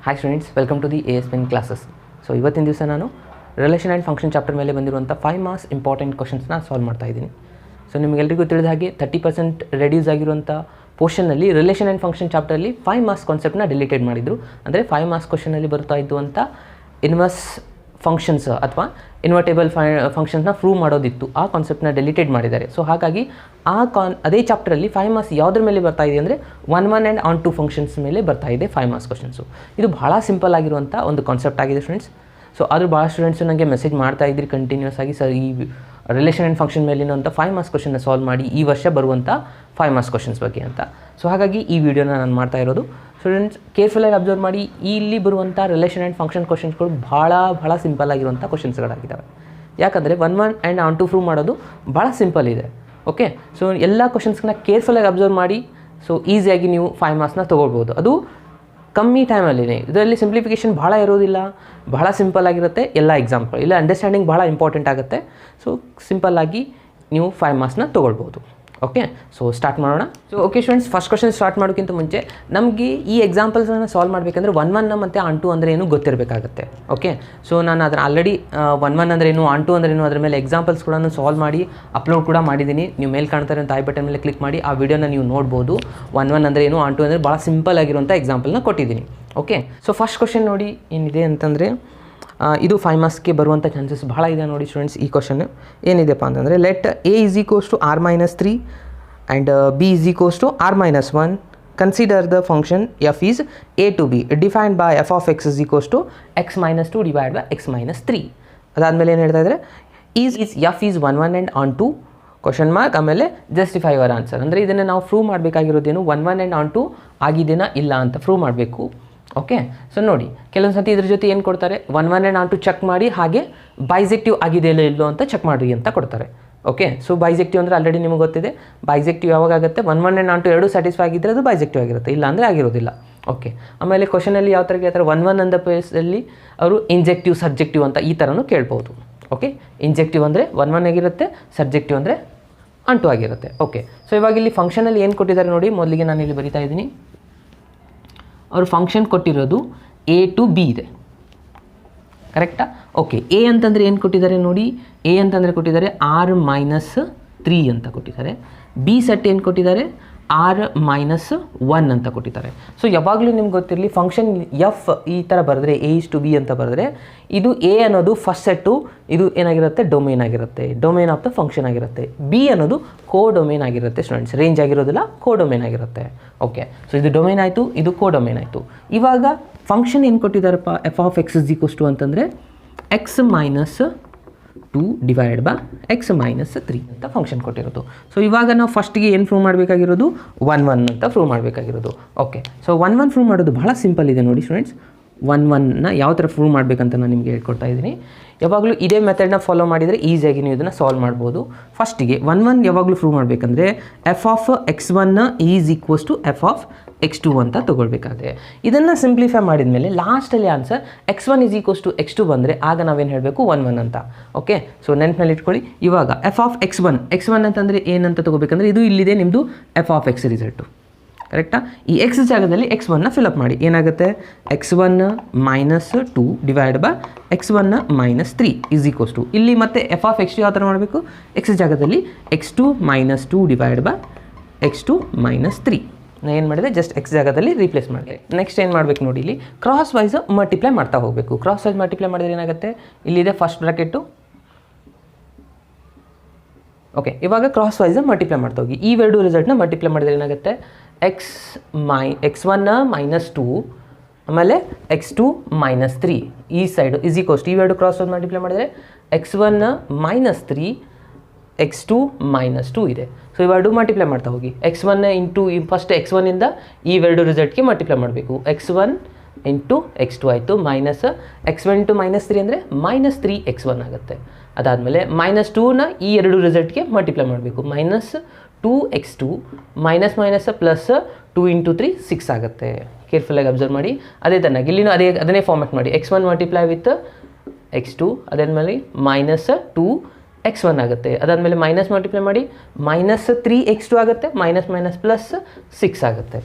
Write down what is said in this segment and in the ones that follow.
Hi students, welcome to the ASPN classes. So ಇವತ್ತಿನ ದಿವಸ ನಾನು ರಿಲೇಷನ್ ಆ್ಯಂಡ್ ಫಂಕ್ಷನ್ ಚಾಪ್ಟರ್ ಮೇಲೆ ಬಂದಿರುವಂಥ 5 ಮಾರ್ಕ್ಸ್ ಇಂಪಾರ್ಟೆಂಟ್ ಕ್ವಶನ್ಸ್ನ ಸಾಲ್ವ್ ಮಾಡ್ತಾ ಇದ್ದೀನಿ. ಸೊ ನಿಮಗೆಲ್ಲರಿಗೂ ತಿಳಿದ ಹಾಗೆ 30% ರೆಡ್ಯೂಸ್ ಆಗಿರುವಂಥ ಪೋರ್ಷನ್ನಲ್ಲಿ ರಿಲೇಷನ್ ಆ್ಯಂಡ್ ಫಂಕ್ಷನ್ ಚಾಪ್ಟರಲ್ಲಿ 5 ಮಾರ್ಕ್ಸ್ ಕಾನ್ಸೆಪ್ಟ್ನ ಡಿಲೀಟೆಡ್ ಮಾಡಿದರು. ಅಂದರೆ 5 ಮಾರ್ಕ್ಸ್ ಕ್ವಶನಲ್ಲಿ ಬರ್ತಾ ಇದ್ದುವಂಥ ಇನ್ವರ್ಸ್ ಫಂಕ್ಷನ್ಸ್ ಅಥವಾ ಇನ್ವರ್ಟೇಬಲ್ ಫಂಕ್ಷನ್ಸ್ನ ಪ್ರೂವ್ ಮಾಡೋದಿತ್ತು, ಆ ಕಾನ್ಸೆಪ್ಟ್ನ ಡಿಲೀಟೆಡ್ ಮಾಡಿದ್ದಾರೆ. ಸೊ ಹಾಗಾಗಿ ಅದೇ ಚಾಪ್ಟರಲ್ಲಿ 5 ಮಾರ್ಕ್ಸ್ ಯಾವುದ್ರ ಮೇಲೆ ಬರ್ತಾ ಇದೆ ಅಂದರೆ 1 ಆ್ಯಂಡ್ ಆನ್ ಟು ಫಂಕ್ಷನ್ಸ್ ಮೇಲೆ ಬರ್ತಾ ಇದೆ 5 ಮಾರ್ಕ್ಸ್ ಕ್ವಶನ್ಸು. ಇದು ಭಾಳ ಸಿಂಪಲ್ ಆಗಿರುವಂಥ ಒಂದು ಕಾನ್ಸೆಪ್ಟ್ ಆಗಿದೆ ಸ್ಟೂಡೆಂಟ್ಸ್. ಸೊ ಆದರೂ ಭಾಳ ಸ್ಟೂಡೆಂಟ್ಸು ನನಗೆ ಮೆಸೇಜ್ ಮಾಡ್ತಾ ಇದ್ರಿ ಕಂಟಿನ್ಯೂಸ್ ಆಗಿ, ಸರ್ ಈ ರಿಲೇಷನ್ ಆ್ಯಂಡ್ ಫಂಕ್ಷನ್ ಮೇಲಿನಂಥ 5 ಮಾರ್ಕ್ಸ್ ಕ್ವಶನ್ನ ಸಾಲ್ವ್ ಮಾಡಿ ಈ ವರ್ಷ ಬರುವಂಥ 5 ಮಾರ್ಕ್ಸ್ ಕ್ವಶನ್ಸ್ ಬಗ್ಗೆ ಅಂತ. ಸೊ ಹಾಗಾಗಿ ಈ ವಿಡಿಯೋನ ನಾನು ಮಾಡ್ತಾ ಇರೋದು. ಸ್ಟೂಡೆಂಟ್ಸ್ ಕೇರ್ಫುಲ್ಲಾಗಿ ಅಬ್ಸರ್ವ್ ಮಾಡಿ, ಇಲ್ಲಿ ಬರುವಂಥ ರಿಲೇಷನ್ ಆ್ಯಂಡ್ ಫಂಕ್ಷನ್ ಕ್ವಶನ್ಸ್ಗಳು ಭಾಳ ಸಿಂಪಲ್ ಆಗಿರುವಂಥ ಕ್ವಶನ್ಸ್ಗಳಾಗಿದ್ದಾವೆ. ಯಾಕಂದರೆ 1 ಆ್ಯಂಡ್ ಆನ್ ಟು ಪ್ರೂವ್ ಮಾಡೋದು ಭಾಳ ಸಿಂಪಲ್ ಇದೆ. ಓಕೆ, ಸೊ ಎಲ್ಲ ಕ್ವಶನ್ಸ್ನ ಕೇರ್ಫುಲ್ಲಾಗಿ ಅಬ್ಸರ್ವ್ ಮಾಡಿ, ಸೊ ಈಸಿಯಾಗಿ ನೀವು 5 ಮಾರ್ಕ್ಸ್ನ ತೊಗೊಳ್ಬೋದು. ಅದು ಕಮ್ಮಿ ಟೈಮಲ್ಲಿನೇ. ಇದರಲ್ಲಿ ಸಿಂಪ್ಲಿಫಿಕೇಷನ್ ಭಾಳ ಇರೋದಿಲ್ಲ, ಭಾಳ ಸಿಂಪಲ್ ಆಗಿರುತ್ತೆ ಎಲ್ಲ ಎಕ್ಸಾಂಪಲ್. ಇಲ್ಲ ಅಂಡರ್ಸ್ಟ್ಯಾಂಡಿಂಗ್ ಭಾಳ ಇಂಪಾರ್ಟೆಂಟ್ ಆಗುತ್ತೆ. ಸೊ ಸಿಂಪಲ್ಲಾಗಿ ನೀವು 5 ಮಾರ್ಕ್ಸ್ನ ತೊಗೊಳ್ಬೋದು. ಓಕೆ, ಸೊ ಸ್ಟಾರ್ಟ್ ಮಾಡೋಣ. So okay students, first question start ಮಾಡೋಕ್ಕಿಂತ ಮುಂಚೆ ನಮಗೆ ಈ ಎಕ್ಸಾಂಪಲ್ಸನ್ನು ಸಾಲ್ವ್ ಮಾಡಬೇಕಂದ್ರೆ 1 ಮತ್ತು ಆನ್ ಟು ಅಂದರೆ ಏನು ಗೊತ್ತಿರಬೇಕಾಗುತ್ತೆ. ಓಕೆ, ಸೊ ನಾನು ಅದರ ಆಲ್ರೆಡಿ 1 ಅಂದರೆ ಏನು, ಆನ್ ಟು ಅಂದರೆ ಏನು, ಅದರ ಮೇಲೆ ಎಕ್ಸಾಂಪಲ್ಸ್ ಕೂಡ ಸಾಲ್ವ್ ಮಾಡಿ ಅಪ್ಲೋಡ್ ಕೂಡ ಮಾಡಿದ್ದೀನಿ. ನೀವು ಮೇಲೆ ಕಾಣ್ತಾ ಇರೋ ಐ ಬಟನ್ ಮೇಲೆ ಕ್ಲಿಕ್ ಮಾಡಿ ಆ ವಿಡಿಯೋನ ನೀವು ನೋಡ್ಬೋದು. 1 ಅಂದರೆ ಏನು, ಆನ್ ಟು ಅಂದರೆ ಭಾಳ ಸಿಂಪಲ್ ಆಗಿರುವಂಥ ಎಕ್ಸಾಂಪಲ್ನ ಕೊಟ್ಟಿದ್ದೀನಿ. ಓಕೆ, ಸೊ ಫಸ್ಟ್ ಕ್ವಶನ್ ನೋಡಿ ಏನಿದೆ ಅಂತಂದರೆ, ಇದು 5 ಮಾರ್ಕ್ಸ್ಗೆ ಬರುವಂಥ ಚಾನ್ಸಸ್ ಭಾಳ ಇದೆ ನೋಡಿ ಸ್ಟೂಡೆಂಟ್ಸ್. ಈ ಕ್ವಶನ್ ಏನಿದೆಪ್ಪ ಅಂತಂದರೆ, let A = R-3 and B = R-1. Consider the function f is a to b defined by f of x = x-2 divide by x-3. ಅದಾದಮೇಲೆ ಏನು ಹೇಳ್ತಾ ಇದ್ದಾರೆ, f is 1 and onto question mark, ಆಮೇಲೆ justify your answer. ಅಂದರೆ ಇದನ್ನು ನಾವು prove ಮಾಡಬೇಕಾಗಿರೋದೇನು, 1 and onto ಆಗಿದೆನಾ ಇಲ್ಲ ಅಂತ ಪ್ರೂವ್ ಮಾಡಬೇಕು. ಓಕೆ, ಸೊ ನೋಡಿ ಕೆಲವೊಂದು ಸತಿ ಇದ್ರ ಜೊತೆ ಏನು ಕೊಡ್ತಾರೆ, 1 ಆ್ಯಂಡ್ ಆನ್ ಟು ಚೆಕ್ ಮಾಡಿ, ಹಾಗೆ ಬೈಸೆಕ್ಟಿವ್ ಆಗಿದೆಯಲ್ಲ ಇಲ್ಲೋ ಅಂತ ಚೆಕ್ ಮಾಡಿ ಅಂತ ಕೊಡ್ತಾರೆ. ಓಕೆ, ಸೊ ಬೈಸೆಕ್ಟಿವ್ ಅಂದರೆ ಆಲ್ರೆಡಿ ನಿಮಗೆ ಗೊತ್ತಿದೆ, ಬೈಸೆಕ್ಟಿವ್ ಯಾವಾಗ ಆಗುತ್ತೆ, 1 ಆ್ಯಂಡ್ ಆನ್ ಟು ಎರಡೂ ಸ್ಯಾಟಿಸ್ಫೈ ಆಗಿದ್ದರೆ ಅದು ಬೈಸೆಕ್ಟಿವ್ ಆಗಿರುತ್ತೆ, ಇಲ್ಲ ಅಂದರೆ ಆಗಿರೋದಿಲ್ಲ. ಓಕೆ, ಆಮೇಲೆ ಕ್ವಶನಲ್ಲಿ ಯಾವ ಥರ ಕೇಳ್ತಾರೆ, 1 ಅಂದ ಪ್ಲೇಸಲ್ಲಿ ಅವರು ಇಂಜೆಕ್ಟಿವ್ ಸಬ್ಜೆಕ್ಟಿವ್ ಅಂತ ಈ ಥರನೂ ಕೇಳ್ಬೋದು. ಓಕೆ, ಇಂಜೆಕ್ಟಿವ್ ಅಂದರೆ 1 ಆಗಿರುತ್ತೆ, ಸಬ್ಜೆಕ್ಟಿವ್ ಅಂದರೆ ಆನ್ ಟು ಆಗಿರುತ್ತೆ. ಓಕೆ, ಸೊ ಇವಾಗ ಇಲ್ಲಿ ಫಂಕ್ಷನಲ್ಲಿ ಏನು ಕೊಟ್ಟಿದ್ದಾರೆ ನೋಡಿ, ಮೊದಲಿಗೆ ನಾನು ಇಲ್ಲಿ ಬರಿತಾ ಇದ್ದೀನಿ. ಅವರು ಫಂಕ್ಷನ್ ಕೊಟ್ಟಿರೋದು A to B ಇದೆ, ಕರೆಕ್ಟಾ? ಓಕೆ, ಎ ಅಂತಂದರೆ ಏನು ಕೊಟ್ಟಿದ್ದಾರೆ ನೋಡಿ, ಎ ಅಂತಂದರೆ ಕೊಟ್ಟಿದ್ದಾರೆ R-3 ಅಂತ ಕೊಟ್ಟಿದ್ದಾರೆ. ಬಿ ಸೆಟ್ ಏನು ಕೊಟ್ಟಿದ್ದಾರೆ, R-1 ಅಂತ ಕೊಟ್ಟಿದ್ದಾರೆ. ಸೊ ಯಾವಾಗಲೂ ನಿಮ್ಗೆ ಗೊತ್ತಿರಲಿ, ಫಂಕ್ಷನ್ ಎಫ್ ಈ ಥರ ಬರೆದ್ರೆ A is to B ಅಂತ ಬರೆದ್ರೆ, ಇದು ಎ ಅನ್ನೋದು ಫಸ್ಟ್ ಸೆಟ್ಟು, ಇದು ಏನಾಗಿರುತ್ತೆ, ಡೊಮೇನ್ ಆಗಿರುತ್ತೆ, ಡೊಮೇನ್ ಆಫ್ ದ ಫಂಕ್ಷನ್ ಆಗಿರುತ್ತೆ. ಬಿ ಅನ್ನೋದು ಕೋ ಡೊಮೇನ್ ಆಗಿರುತ್ತೆ ಸ್ಟೂಡೆಂಟ್ಸ್, ರೇಂಜ್ ಆಗಿರೋದಿಲ್ಲ, ಕೋ ಡೊಮೇನ್ ಆಗಿರುತ್ತೆ. ಓಕೆ, ಸೊ ಇದು ಡೊಮೇನ್ ಆಯಿತು, ಇದು ಕೋ ಡೊಮೇನ್ ಆಯಿತು. ಇವಾಗ ಫಂಕ್ಷನ್ ಏನು ಕೊಟ್ಟಿದ್ದಾರಪ್ಪ, f of x = ಅಂತಂದರೆ x-2 ಡಿವೈಡ್ ಬೈ x-3 ಅಂತ ಫಂಕ್ಷನ್ ಕೊಟ್ಟಿರೋದು. ಸೊ ಇವಾಗ ನಾವು ಫಸ್ಟಿಗೆ ಏನು ಪ್ರೂವ್ ಮಾಡಬೇಕಾಗಿರೋದು, 1 ಅಂತ ಪ್ರೂವ್ ಮಾಡಬೇಕಾಗಿರೋದು. ಓಕೆ, ಸೊ 1 ಪ್ರೂವ್ ಮಾಡೋದು ಬಹಳ ಸಿಂಪಲ್ ಇದೆ ನೋಡಿ ಸ್ಟೂಡೆಂಟ್ಸ್. 1ನ ಯಾವ ಥರ ಪ್ರೂವ್ ಮಾಡಬೇಕಂತ ನಾನು ನಿಮಗೆ ಹೇಳ್ಕೊಡ್ತಾ ಇದ್ದೀನಿ. ಯಾವಾಗಲೂ ಇದೇ ಮೆಥಡ್ನ ಫಾಲೋ ಮಾಡಿದರೆ ಈಸಿಯಾಗಿ ನೀವು ಇದನ್ನು ಸಾಲ್ವ್ ಮಾಡ್ಬೋದು. ಫಸ್ಟಿಗೆ 1 ಯಾವಾಗಲೂ ಪ್ರೂವ್ ಮಾಡಬೇಕಂದ್ರೆ f of x1 = f of x2 ಅಂತ ತೊಗೊಳ್ಬೇಕಾದ್ರೆ, ಇದನ್ನು ಸಿಂಪ್ಲಿಫೈ ಮಾಡಿದ ಮೇಲೆ ಲಾಸ್ಟಲ್ಲಿ ಆನ್ಸರ್ x1 = x2 ಬಂದರೆ ಆಗ ನಾವೇನು ಹೇಳಬೇಕು, 1 ಅಂತ. ಓಕೆ, ಸೊ ನೆನಪಿನಲ್ಲಿ ಇಟ್ಕೊಳ್ಳಿ. ಇವಾಗ f of x1 ಅಂತಂದರೆ ಏನಂತ ತೊಗೋಬೇಕಂದ್ರೆ, ಇದು ಇಲ್ಲಿದೆ ನಿಮ್ಮದು f of x ರಿಸಲ್ಟು, ಕರೆಕ್ಟಾ? ಈ ಎಕ್ಸ್ ಜಾಗದಲ್ಲಿ x1ನ ಫಿಲಪ್ ಮಾಡಿ, ಏನಾಗುತ್ತೆ, x1-2 ಡಿವೈಡ್ ಬೈ x1-3 = ಇಲ್ಲಿ ಮತ್ತೆ f of x2 ಯಾವ ಥರ ಮಾಡಬೇಕು, x ಜಾಗದಲ್ಲಿ x2-2 ಡಿವೈಡ್ ಬೈ x2-3 ನಾನು ಏನು ಮಾಡಿದೆ, ಜಸ್ಟ್ x ಜಾಗದಲ್ಲಿ ರೀಪ್ಲೇಸ್ ಮಾಡಿದೆ. ನೆಕ್ಸ್ಟ್ ಏನು ಮಾಡಬೇಕು ನೋಡಿ, ಇಲ್ಲಿ ಕ್ರಾಸ್ ವೈಸ್ ಮಲ್ಟಿಪ್ಲೈ ಮಾಡ್ತಾ ಹೋಗಬೇಕು. ಕ್ರಾಸ್ ವೈಸ್ ಮಲ್ಟಿಪ್ಲೈ ಮಾಡಿದ್ರೆ ಏನಾಗುತ್ತೆ, ಇಲ್ಲಿದೆ ಫಸ್ಟ್ ಬ್ರಾಕೆಟು. ಓಕೆ, ಇವಾಗ ಕ್ರಾಸ್ ವೈಸ್ ಮಲ್ಟಿಪ್ಲೈ ಮಾಡ್ತಾ ಹೋಗಿ, ಈ ಎರಡು ರಿಸಲ್ಟ್ನ ಮಲ್ಟಿಪ್ಲೈ ಮಾಡಿದ್ರೆ ಏನಾಗುತ್ತೆ, x1-2 ಆಮೇಲೆ x2-3 ಈ ಸೈಡು = ಇವೆರಡು ಕ್ರಾಸ್ ವೈಸ್ ಮಲ್ಟಿಪ್ಲೈ ಮಾಡಿದರೆ x1-3 x2-2 ಇದೆ. ಸೊ ಇವೆರಡು ಮಲ್ಟಿಪ್ಲೈ ಮಾಡ್ತಾ ಹೋಗಿ, x1 ಇಂಟು ಫಸ್ಟ್ x1ಇಂದ ಇವೆರಡು ರಿಸಲ್ಟ್ಗೆ ಮಲ್ಟಿಪ್ಲೈ ಮಾಡಬೇಕು. x1 ಇಂಟು x2 ಆಯಿತು, ಮೈನಸ್ x1 × -3 ಅಂದರೆ -3x1 ಆಗುತ್ತೆ. ಅದಾದಮೇಲೆ -2ನ ಈ ಎರಡು ರಿಸಲ್ಟ್ಗೆ ಮಲ್ಟಿಪ್ಲೈ ಮಾಡಬೇಕು, -2x2 ಮೈನಸ್ ಪ್ಲಸ್ 2 × 3 6 ಆಗುತ್ತೆ. ಕೇರ್ಫುಲ್ಲಾಗಿ ಅಬ್ಸರ್ವ್ ಮಾಡಿ. ಅದೇ ಥರನಾಗಿ ಇಲ್ಲಿನೂ ಅದನ್ನೇ ಫಾರ್ಮೆಟ್ ಮಾಡಿ, x1 ಮಲ್ಟಿಪ್ಲೈ ವಿತ್ x2, ಅದಾದಮೇಲೆ -2x1 ಆಗುತ್ತೆ. ಅದಾದಮೇಲೆ ಮೈನಸ್ ಮಲ್ಟಿಪ್ಲೈ ಮಾಡಿ -3x2 ಆಗುತ್ತೆ, ಮೈನಸ್ ಪ್ಲಸ್ 6 ಆಗುತ್ತೆ.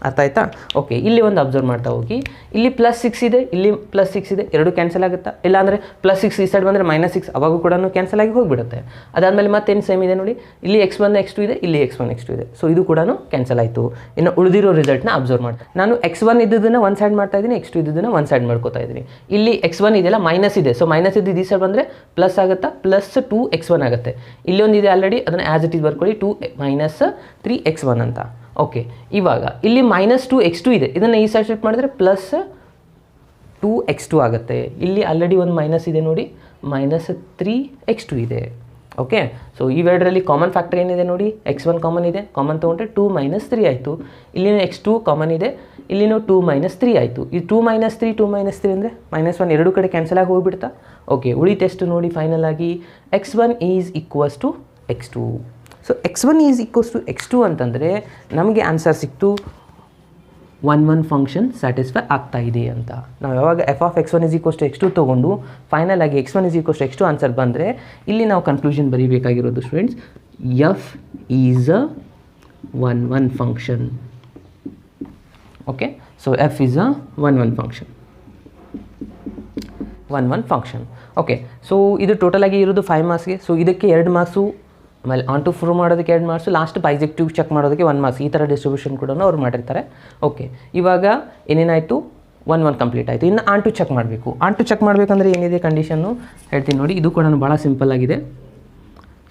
ಅರ್ಥ ಆಯ್ತಾ? ಓಕೆ, ಇಲ್ಲಿ ಒಂದು ಅಬ್ಸರ್ವ್ ಮಾಡ್ತಾ ಹೋಗಿ. ಇಲ್ಲಿ +6 ಇದೆ, ಇಲ್ಲಿ +6 ಇದೆ, ಎರಡು ಕ್ಯಾನ್ಸಲ್ ಆಗುತ್ತಾ? ಇಲ್ಲಾಂದರೆ +6 ಈ ಸೈಡ್ ಬಂದರೆ -6 ಅವಾಗೂ ಕೂಡ ಕ್ಯಾನ್ಸಲ್ ಆಗಿ ಹೋಗಿಬಿಡುತ್ತೆ. ಅದಾದಮೇಲೆ ಮತ್ತೇನು ಸೇಮ್ ಇದೆ ನೋಡಿ, ಇಲ್ಲಿ x1 x2 ಇದೆ, ಇಲ್ಲಿ x1 x2 ಇದೆ. ಸೊ ಇದು ಕೂಡ ಕ್ಯಾನ್ಸಲ್ ಆಯಿತು. ಇನ್ನು ಉಳಿದಿರೋ ರಿಸಲ್ಟ್ನ ಅಬ್ಸರ್ವ್ ಮಾಡ್ತೀನಿ. ನಾನು x1 ಇದ್ದದನ್ನು ಒಂದು ಸೈಡ್ ಮಾಡ್ತಾ ಇದ್ದೀನಿ, x2 ಇದ್ದದನ್ನು ಒಂದು ಸೈಡ್ ಮಾಡ್ಕೋತಾ ಇದ್ದೀನಿ. ಇಲ್ಲಿ x1 ಇದೆಯಲ್ಲ ಮೈನಸ್ ಇದೆ, ಸೊ ಮೈನಸ್ ಇದ್ದು ಈ ಸೈಡ್ ಬಂದರೆ ಪ್ಲಸ್ ಆಗುತ್ತಾ, +2x1 ಆಗುತ್ತೆ. ಇಲ್ಲೊಂದಿದೆ ಆಲ್ರೆಡಿ, ಅದನ್ನು ಆ್ಯಸ್ ಇಟ್ ಈಸ್ ಬರ್ಕೊಳ್ಳಿ, 2 - 3x1 ಅಂತ. ಓಕೆ, ಇವಾಗ ಇಲ್ಲಿ -2x2 ಇದೆ, ಇದನ್ನು ಈ ಸೈಡ್ ಶಿಫ್ಟ್ ಮಾಡಿದರೆ +2x2 ಆಗುತ್ತೆ. ಇಲ್ಲಿ ಆಲ್ರೆಡಿ ಒಂದು ಮೈನಸ್ ಇದೆ ನೋಡಿ, -3x2 ಇದೆ. ಓಕೆ, ಸೊ ಇವೆರಡರಲ್ಲಿ ಕಾಮನ್ ಫ್ಯಾಕ್ಟರ್ ಏನಿದೆ ನೋಡಿ, x1 ಕಾಮನ್ ಇದೆ, ಕಾಮನ್ ತೊಗೊಂಡ್ರೆ 2 - 3 ಆಯಿತು. ಇಲ್ಲಿನ x2 ಕಾಮನ್ ಇದೆ, ಇಲ್ಲಿನೂ 2 - 3 ಆಯಿತು. ಈ 2 - 3 2 - 3 ಅಂದರೆ -1 ಎರಡು ಕಡೆ ಕ್ಯಾನ್ಸಲ್ ಆಗಿ ಹೋಗ್ಬಿಡ್ತಾ. ಓಕೆ, ಉಳಿತೆಷ್ಟು ನೋಡಿ ಫೈನಲ್ ಆಗಿ x1 = x2. So x1 = x2 ಅಂತಂದರೆ ನಮಗೆ ಆನ್ಸರ್ ಸಿಕ್ತು 1 ಫಂಕ್ಷನ್ ಸ್ಯಾಟಿಸ್ಫೈ ಆಗ್ತಾ ಇದೆ ಅಂತ. ನಾವು ಯಾವಾಗ f(x1 = x2) ತೊಗೊಂಡು ಫೈನಲ್ ಆಗಿ x1 = x2 ಆನ್ಸರ್ ಬಂದರೆ ಇಲ್ಲಿ ನಾವು ಕನ್ಕ್ಲೂಷನ್ ಬರೀಬೇಕಾಗಿರೋದು students, f is a 1 function. Okay, so f is a 1 function, 1 function. Okay, so ಇದು ಟೋಟಲಾಗಿ ಇರೋದು 5 ಮಾರ್ಕ್ಸ್ಗೆ. ಸೊ ಇದಕ್ಕೆ 2 ಮಾರ್ಕ್ಸು, ಆಮೇಲೆ ಆನ್ ಟು ಪ್ರೂವ್ ಮಾಡೋದಕ್ಕೆ 2 ಮಾರ್ಕ್ಸು, ಲಾಸ್ಟ್ ಬೈಜೆಕ್ಟಿವ್ ಚೆಕ್ ಮಾಡೋದಕ್ಕೆ 1 ಮಾರ್ಕ್ಸ್. ಈ ಥರ ಡಿಸ್ಟ್ರಿಬ್ಯೂಷನ್ ಕೂಡ ಅವ್ರು ಮಾಡಿರ್ತಾರೆ. ಓಕೆ, ಇವಾಗ ಏನೇನಾಯಿತು, 1 ಕಂಪ್ಲೀಟ್ ಆಯಿತು. ಇನ್ನು ಆನ್ ಟು ಚೆಕ್ ಮಾಡಬೇಕು. ಆನ್ ಟು ಚೆಕ್ ಮಾಡಬೇಕಂದ್ರೆ ಏನಿದೆ ಕಂಡೀಷನ್ನು ಹೇಳ್ತೀನಿ ನೋಡಿ, ಇದು ಕೂಡ ಭಾಳ ಸಿಂಪಲ್ ಆಗಿದೆ.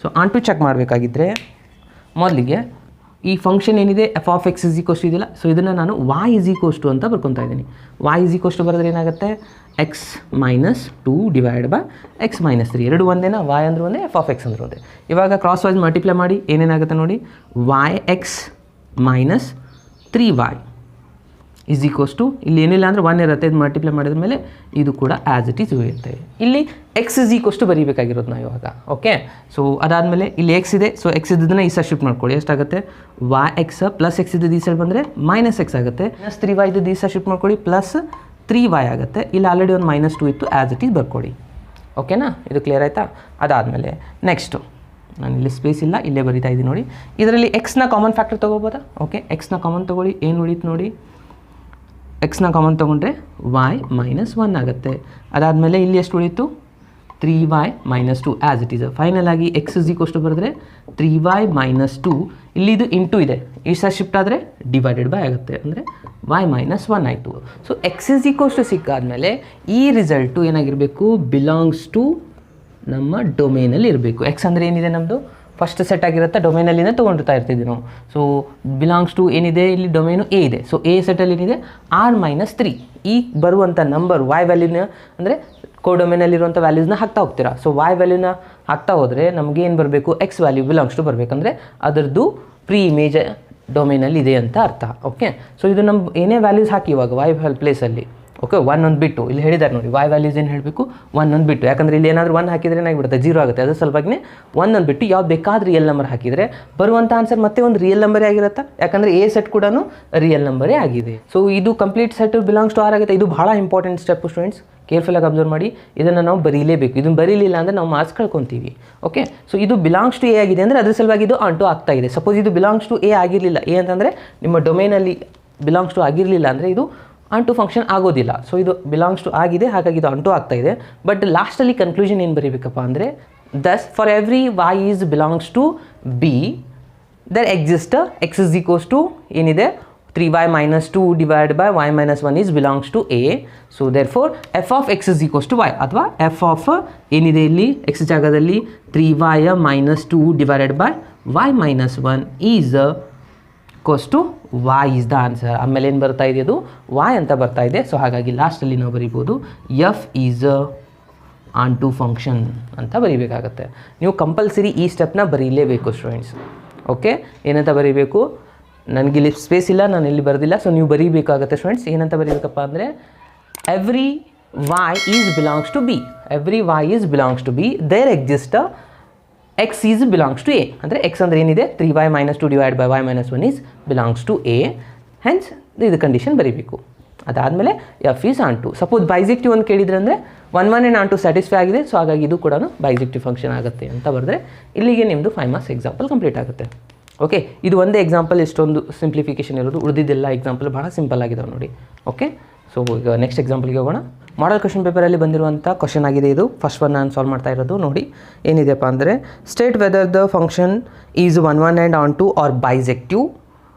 ಸೊ ಆನ್ ಟು ಚೆಕ್ ಮಾಡಬೇಕಾಗಿದ್ದರೆ ಮೊದಲಿಗೆ ಈ ಫಂಕ್ಷನ್ ಏನಿದೆ f(x) ಇದೆಯಲ್ಲ, ಸೊ ಇದನ್ನು ನಾನು y = ಅಂತ ಬರ್ಕೊತಾ ಇದ್ದೀನಿ. y = ಬರೆದ್ರೆ ಏನಾಗುತ್ತೆ, x - 2 / x - 3 ಎರಡು ಒಂದೇನಾ, y ಅಂದ್ರೆ ಒಂದೇ, f(x) ಅಂದ್ರೆ ಒಂದೇ. ಇವಾಗ ಕ್ರಾಸ್ ವೈಸ್ ಮಲ್ಟಿಪ್ಲೈ ಮಾಡಿ ಏನೇನಾಗುತ್ತೆ ನೋಡಿ, yx - 3y = ಇಲ್ಲಿ ಏನಿಲ್ಲ ಅಂದರೆ 1 ಇರುತ್ತೆ, ಇದು ಮಲ್ಟಿಪ್ಲೈ ಮಾಡಿದ ಮೇಲೆ ಇದು ಕೂಡ ಆ್ಯಸ್ ಇಟ್ ಈಸ್ ಇರುತ್ತೆ. ಇಲ್ಲಿ x = ಬರೀಬೇಕಾಗಿರೋದು ನಾವು ಇವಾಗ. ಓಕೆ, ಸೊ ಅದಾದಮೇಲೆ ಇಲ್ಲಿ x ಇದೆ, ಸೊ x ಇದ್ದದನ್ನು ಈ ಸೈಡ್ ಶಿಫ್ಟ್ ಮಾಡ್ಕೊಳ್ಳಿ. ಎಷ್ಟಾಗುತ್ತೆ, yx +x ಇದ್ದದ್ದು ಈ ಸೈಡ್ ಬಂದರೆ -x ಆಗುತ್ತೆ, -3y ಇದ್ದದ್ದು ಈ ಸೈಡ್ ಶಿಫ್ಟ್ ಮಾಡ್ಕೊಳ್ಳಿ, +3y ಆಗುತ್ತೆ. ಇಲ್ಲಿ ಆಲ್ರೆಡಿ ಒಂದು -2 ಇತ್ತು, ಆ್ಯಸ್ ಇಟ್ ಈಸ್ ಬರ್ಕೊಳ್ಳಿ. ಓಕೆನಾ, ಇದು ಕ್ಲಿಯರ್ ಆಯಿತಾ? ಅದಾದಮೇಲೆ ನೆಕ್ಸ್ಟು ನಾನು ಇಲ್ಲಿ ಸ್ಪೇಸ್ ಇಲ್ಲ, ಇಲ್ಲೇ ಬರೀತಾ ಇದ್ದೀನಿ ನೋಡಿ. ಇದರಲ್ಲಿ x ನ ಕಾಮನ್ ಫ್ಯಾಕ್ಟರ್ ತೊಗೋಬೋದಾ? ಓಕೆ, x ನ ಕಾಮನ್ ತೊಗೊಳ್ಳಿ, ಏನು ಉಳಿತು ನೋಡಿ, x ನ ಕಾಮನ್ ತೊಗೊಂಡ್ರೆ y - 1 ಆಗುತ್ತೆ. ಅದಾದಮೇಲೆ ಇಲ್ಲಿ ಎಷ್ಟು ಉಳಿತು, 3y - 2 as it is. Final ಆಗಿ x = ಬರೆದ್ರೆ 3y - 2, ಇಲ್ಲಿ ಇದು ಇಂಟು ಇದೆ, ಈ ಸಹ ಶಿಫ್ಟ್ ಆದರೆ ಡಿವೈಡೆಡ್ ಬೈ ಆಗುತ್ತೆ, ಅಂದರೆ y - 1 ಆಯಿತು. ಸೊ x = ಸಿಕ್ಕಾದ್ಮೇಲೆ ಈ ರಿಸಲ್ಟು ಏನಾಗಿರಬೇಕು, ಬಿಲಾಂಗ್ಸ್ ಟು ನಮ್ಮ ಡೊಮೇನಲ್ಲಿ ಇರಬೇಕು. x ಅಂದರೆ ಏನಿದೆ ನಮ್ಮದು ಫಸ್ಟ್ ಸೆಟ್ ಆಗಿರುತ್ತೆ, ಡೊಮೇನಲ್ಲಿಂದ ತೊಗೊಂಡಿರ್ತಾ ಇರ್ತಿದ್ವಿ ನಾವು. ಸೊ ಬಿಲಾಂಗ್ಸ್ ಟು ಏನಿದೆ, ಇಲ್ಲಿ ಡೊಮೇನು ಎ ಇದೆ, ಸೊ ಎ ಸೆಟಲ್ಲಿ ಏನಿದೆ r - 3. ಈ ಬರುವಂಥ ನಂಬರ್ y ವ್ಯಾಲ್ಯೂನ ಅಂದರೆ ಕೋಡೊಮೇನಲ್ಲಿರುವಂಥ ವ್ಯಾಲ್ಯೂಸ್ನ ಹಾಕ್ತಾ ಹೋಗ್ತೀರಾ. ಸೊ y ವ್ಯಾಲ್ಯೂನ ಹಾಕ್ತಾ ಹೋದರೆ ನಮಗೆ ಏನು ಬರಬೇಕು, x ವ್ಯಾಲ್ಯೂ ಬಿಲಾಂಗ್ಸ್ ಟು ಬರಬೇಕಂದ್ರೆ ಅದರದ್ದು ಪ್ರೀ ಇಮೇಜ್ ಡೊಮೇನಲ್ಲಿ ಇದೆ ಅಂತ ಅರ್ಥ. ಓಕೆ, ಸೊ ಇದು ನಮ್ಮ ಏನೇ ವ್ಯಾಲ್ಯೂಸ್ ಹಾಕಿ ಇವಾಗ y ಪ್ಲೇಸಲ್ಲಿ, ಓಕೆ, 1 ಒಂದು ಬಿಟ್ಟು ಇಲ್ಲಿ ಹೇಳಿದ್ದಾರೆ ನೋಡಿ, y ವ್ಯಾಲ್ಯೂಸ್ ಏನು ಹೇಳಬೇಕು, 1 ಒಂದು ಬಿಟ್ಟು, ಯಾಕಂದರೆ ಇಲ್ಲಿ ಏನಾದರೂ 1 ಹಾಕಿದರೆ ಏನಾಗಿಬಿಡುತ್ತೆ, 0 ಆಗುತ್ತೆ. ಅದ್ರ ಸಲುವಾಗಿನೇ 1 ಒಂದು ಬಿಟ್ಟು ಯಾವ್ದು ಬೇಕಾದ ರಿಯಲ್ ನಂಬರ್ ಹಾಕಿದರೆ ಬರುವಂಥ ಆನ್ಸರ್ ಮತ್ತೆ ಒಂದು ರಿಯಲ್ ನಂಬರೇ ಆಗಿರುತ್ತೆ, ಯಾಕಂದರೆ ಎ ಸೆಟ್ ಕೂಡ ರಿಯಲ್ ನಂಬರೇ ಆಗಿದೆ. ಸೊ ಇದು complete set belongs to r ಆಗುತ್ತೆ. ಇದು ಭಾಳ ಇಂಪಾರ್ಟೆಂಟ್ ಸ್ಟೆಪ್ ಸ್ಟೂಡೆಂಟ್ಸ್, ಕೇರ್ಫುಲ್ಲಾಗಿ ಅಬ್ಸರ್ವ್ ಮಾಡಿ. ಇದನ್ನು ನಾವು ಬರೀಲೇಬೇಕು, ಇದನ್ನು ಬರೀಲಿಲ್ಲ ಅಂದರೆ ನಾವು ಮಾರ್ಕ್ಸ್ ಕಳ್ಕೊತೀವಿ. ಓಕೆ, ಸೊ ಇದು ಬಿಲಾಂಗ್ಸ್ ಟು ಎ ಆಗಿದೆ ಅಂದರೆ ಅದ್ರ ಸಲುವಾಗಿ ಇದು ಆನ್ ಟು ಆಗ್ತಾ ಇದೆ. ಸಪೋಸ್ ಇದು ಬಿಲಾಂಗ್ಸ್ ಟು ಎ ಆಗಿರಲಿಲ್ಲ, ಎ ಅಂತಂದರೆ ನಿಮ್ಮ ಡೊಮೇನಲ್ಲಿ ಬಿಲಾಂಗ್ಸ್ ಟು ಆಗಿರಲಿಲ್ಲ ಅಂದರೆ ಇದು ಆನ್ ಟು ಫಂಕ್ಷನ್ ಆಗೋದಿಲ್ಲ. ಸೊ ಇದು ಬಿಲಾಂಗ್ಸ್ ಟು ಆಗಿದೆ, ಹಾಗಾಗಿ ಇದು ಆನ್ ಟು ಆಗ್ತಾ ಇದೆ. ಬಟ್ ಲಾಸ್ಟಲ್ಲಿ ಕನ್ಕ್ಲೂಷನ್ ಏನು ಬರೀಬೇಕಪ್ಪ ಅಂದರೆ, thus for every y is belongs to b there exist x ಏನಿದೆ 3y - 2 / y - 1 is belongs to a. So therefore f(x) = y, ಅಥವಾ f ಆಫ್ ಏನಿದೆ ಇಲ್ಲಿ x ಜಾಗದಲ್ಲಿ 3y - 2 / y - 1 is to y is the answer. ಆಮೇಲೆ ಏನು ಬರ್ತಾ ಇದೆ, ಅದು y ಅಂತ ಬರ್ತಾ ಇದೆ. ಸೊ ಹಾಗಾಗಿ ಲಾಸ್ಟಲ್ಲಿ ನಾವು ಬರಿಬೋದು f is onto function ಅಂತ ಬರೀಬೇಕಾಗತ್ತೆ. ನೀವು ಕಂಪಲ್ಸರಿ ಈ ಸ್ಟೆಪ್ನ ಬರೀಲೇಬೇಕು ಸ್ಟೂಡೆಂಟ್ಸ್. ಓಕೆ, ಏನಂತ ಬರೀಬೇಕು, ನನಗಿಲ್ಲಿ ಸ್ಪೇಸ್ ಇಲ್ಲ, ನಾನು ಇಲ್ಲಿ ಬರೆದಿಲ್ಲ, ಸೊ ನೀವು ಬರೀಬೇಕಾಗತ್ತೆ ಸ್ಟೂಡೆಂಟ್ಸ್. ಏನಂತ ಬರೀಬೇಕಪ್ಪ ಅಂದರೆ, every y is belongs to b, every y is belongs to b there exist x is belongs to a. ಅಂದರೆ x ಅಂದರೆ ಏನಿದೆ 3y - 2 / y - 1 is belongs to a. Hence ಇದು ಕಂಡೀಷನ್ ಬರೀಬೇಕು. ಅದಾದಮೇಲೆ f is onto. Suppose bijective ಅಂತ ಕೇಳಿದ್ರೆ ಅಂದರೆ 1 and onto satisfy ಆಗಿದೆ, ಸೊ ಹಾಗಾಗಿ ಇದು ಕೂಡ ಬೈಜೆಕ್ಟಿವ್ ಫಂಕ್ಷನ್ ಆಗುತ್ತೆ ಅಂತ ಬರೆದ್ರೆ ಇಲ್ಲಿಗೆ ನಿಮ್ಮದು 5 ಮಾರ್ಕ್ಸ್ ಎಕ್ಸಾಂಪಲ್ ಕಂಪ್ಲೀಟ್ ಆಗುತ್ತೆ. ಓಕೆ, ಇದು ಒಂದೇ ಎಕ್ಸಾಂಪಲ್ ಇಷ್ಟೊಂದು ಸಿಂಪ್ಲಿಫಿಕೇಷನ್ ಇರೋದು, ಉಳಿದಿದ್ದೆಲ್ಲ ಎಕ್ಸಾಂಪಲ್ ಭಾಳ ಸಿಂಪಲ್ ಆಗಿದಾವೆ ನೋಡಿ. ಓಕೆ, ಸೊ ಈಗ ನೆಕ್ಸ್ಟ್ ಎಕ್ಸಾಂಪಲ್ಗೆ ಹೋಗೋಣ. ಮಾಡಲ್ ಕ್ವಶನ್ ಪೇಪರಲ್ಲಿ ಬಂದಿರುವಂಥ ಕ್ವಶನ್ ಆಗಿದೆ ಇದು. ಫಸ್ಟ್ ಒನ್ ನಾನು ಸಾಲ್ವ್ ಮಾಡ್ತಾ ಇರೋದು ನೋಡಿ. ಏನಿದೆಪ್ಪ ಅಂದರೆ state whether the function is one and onto or bijective.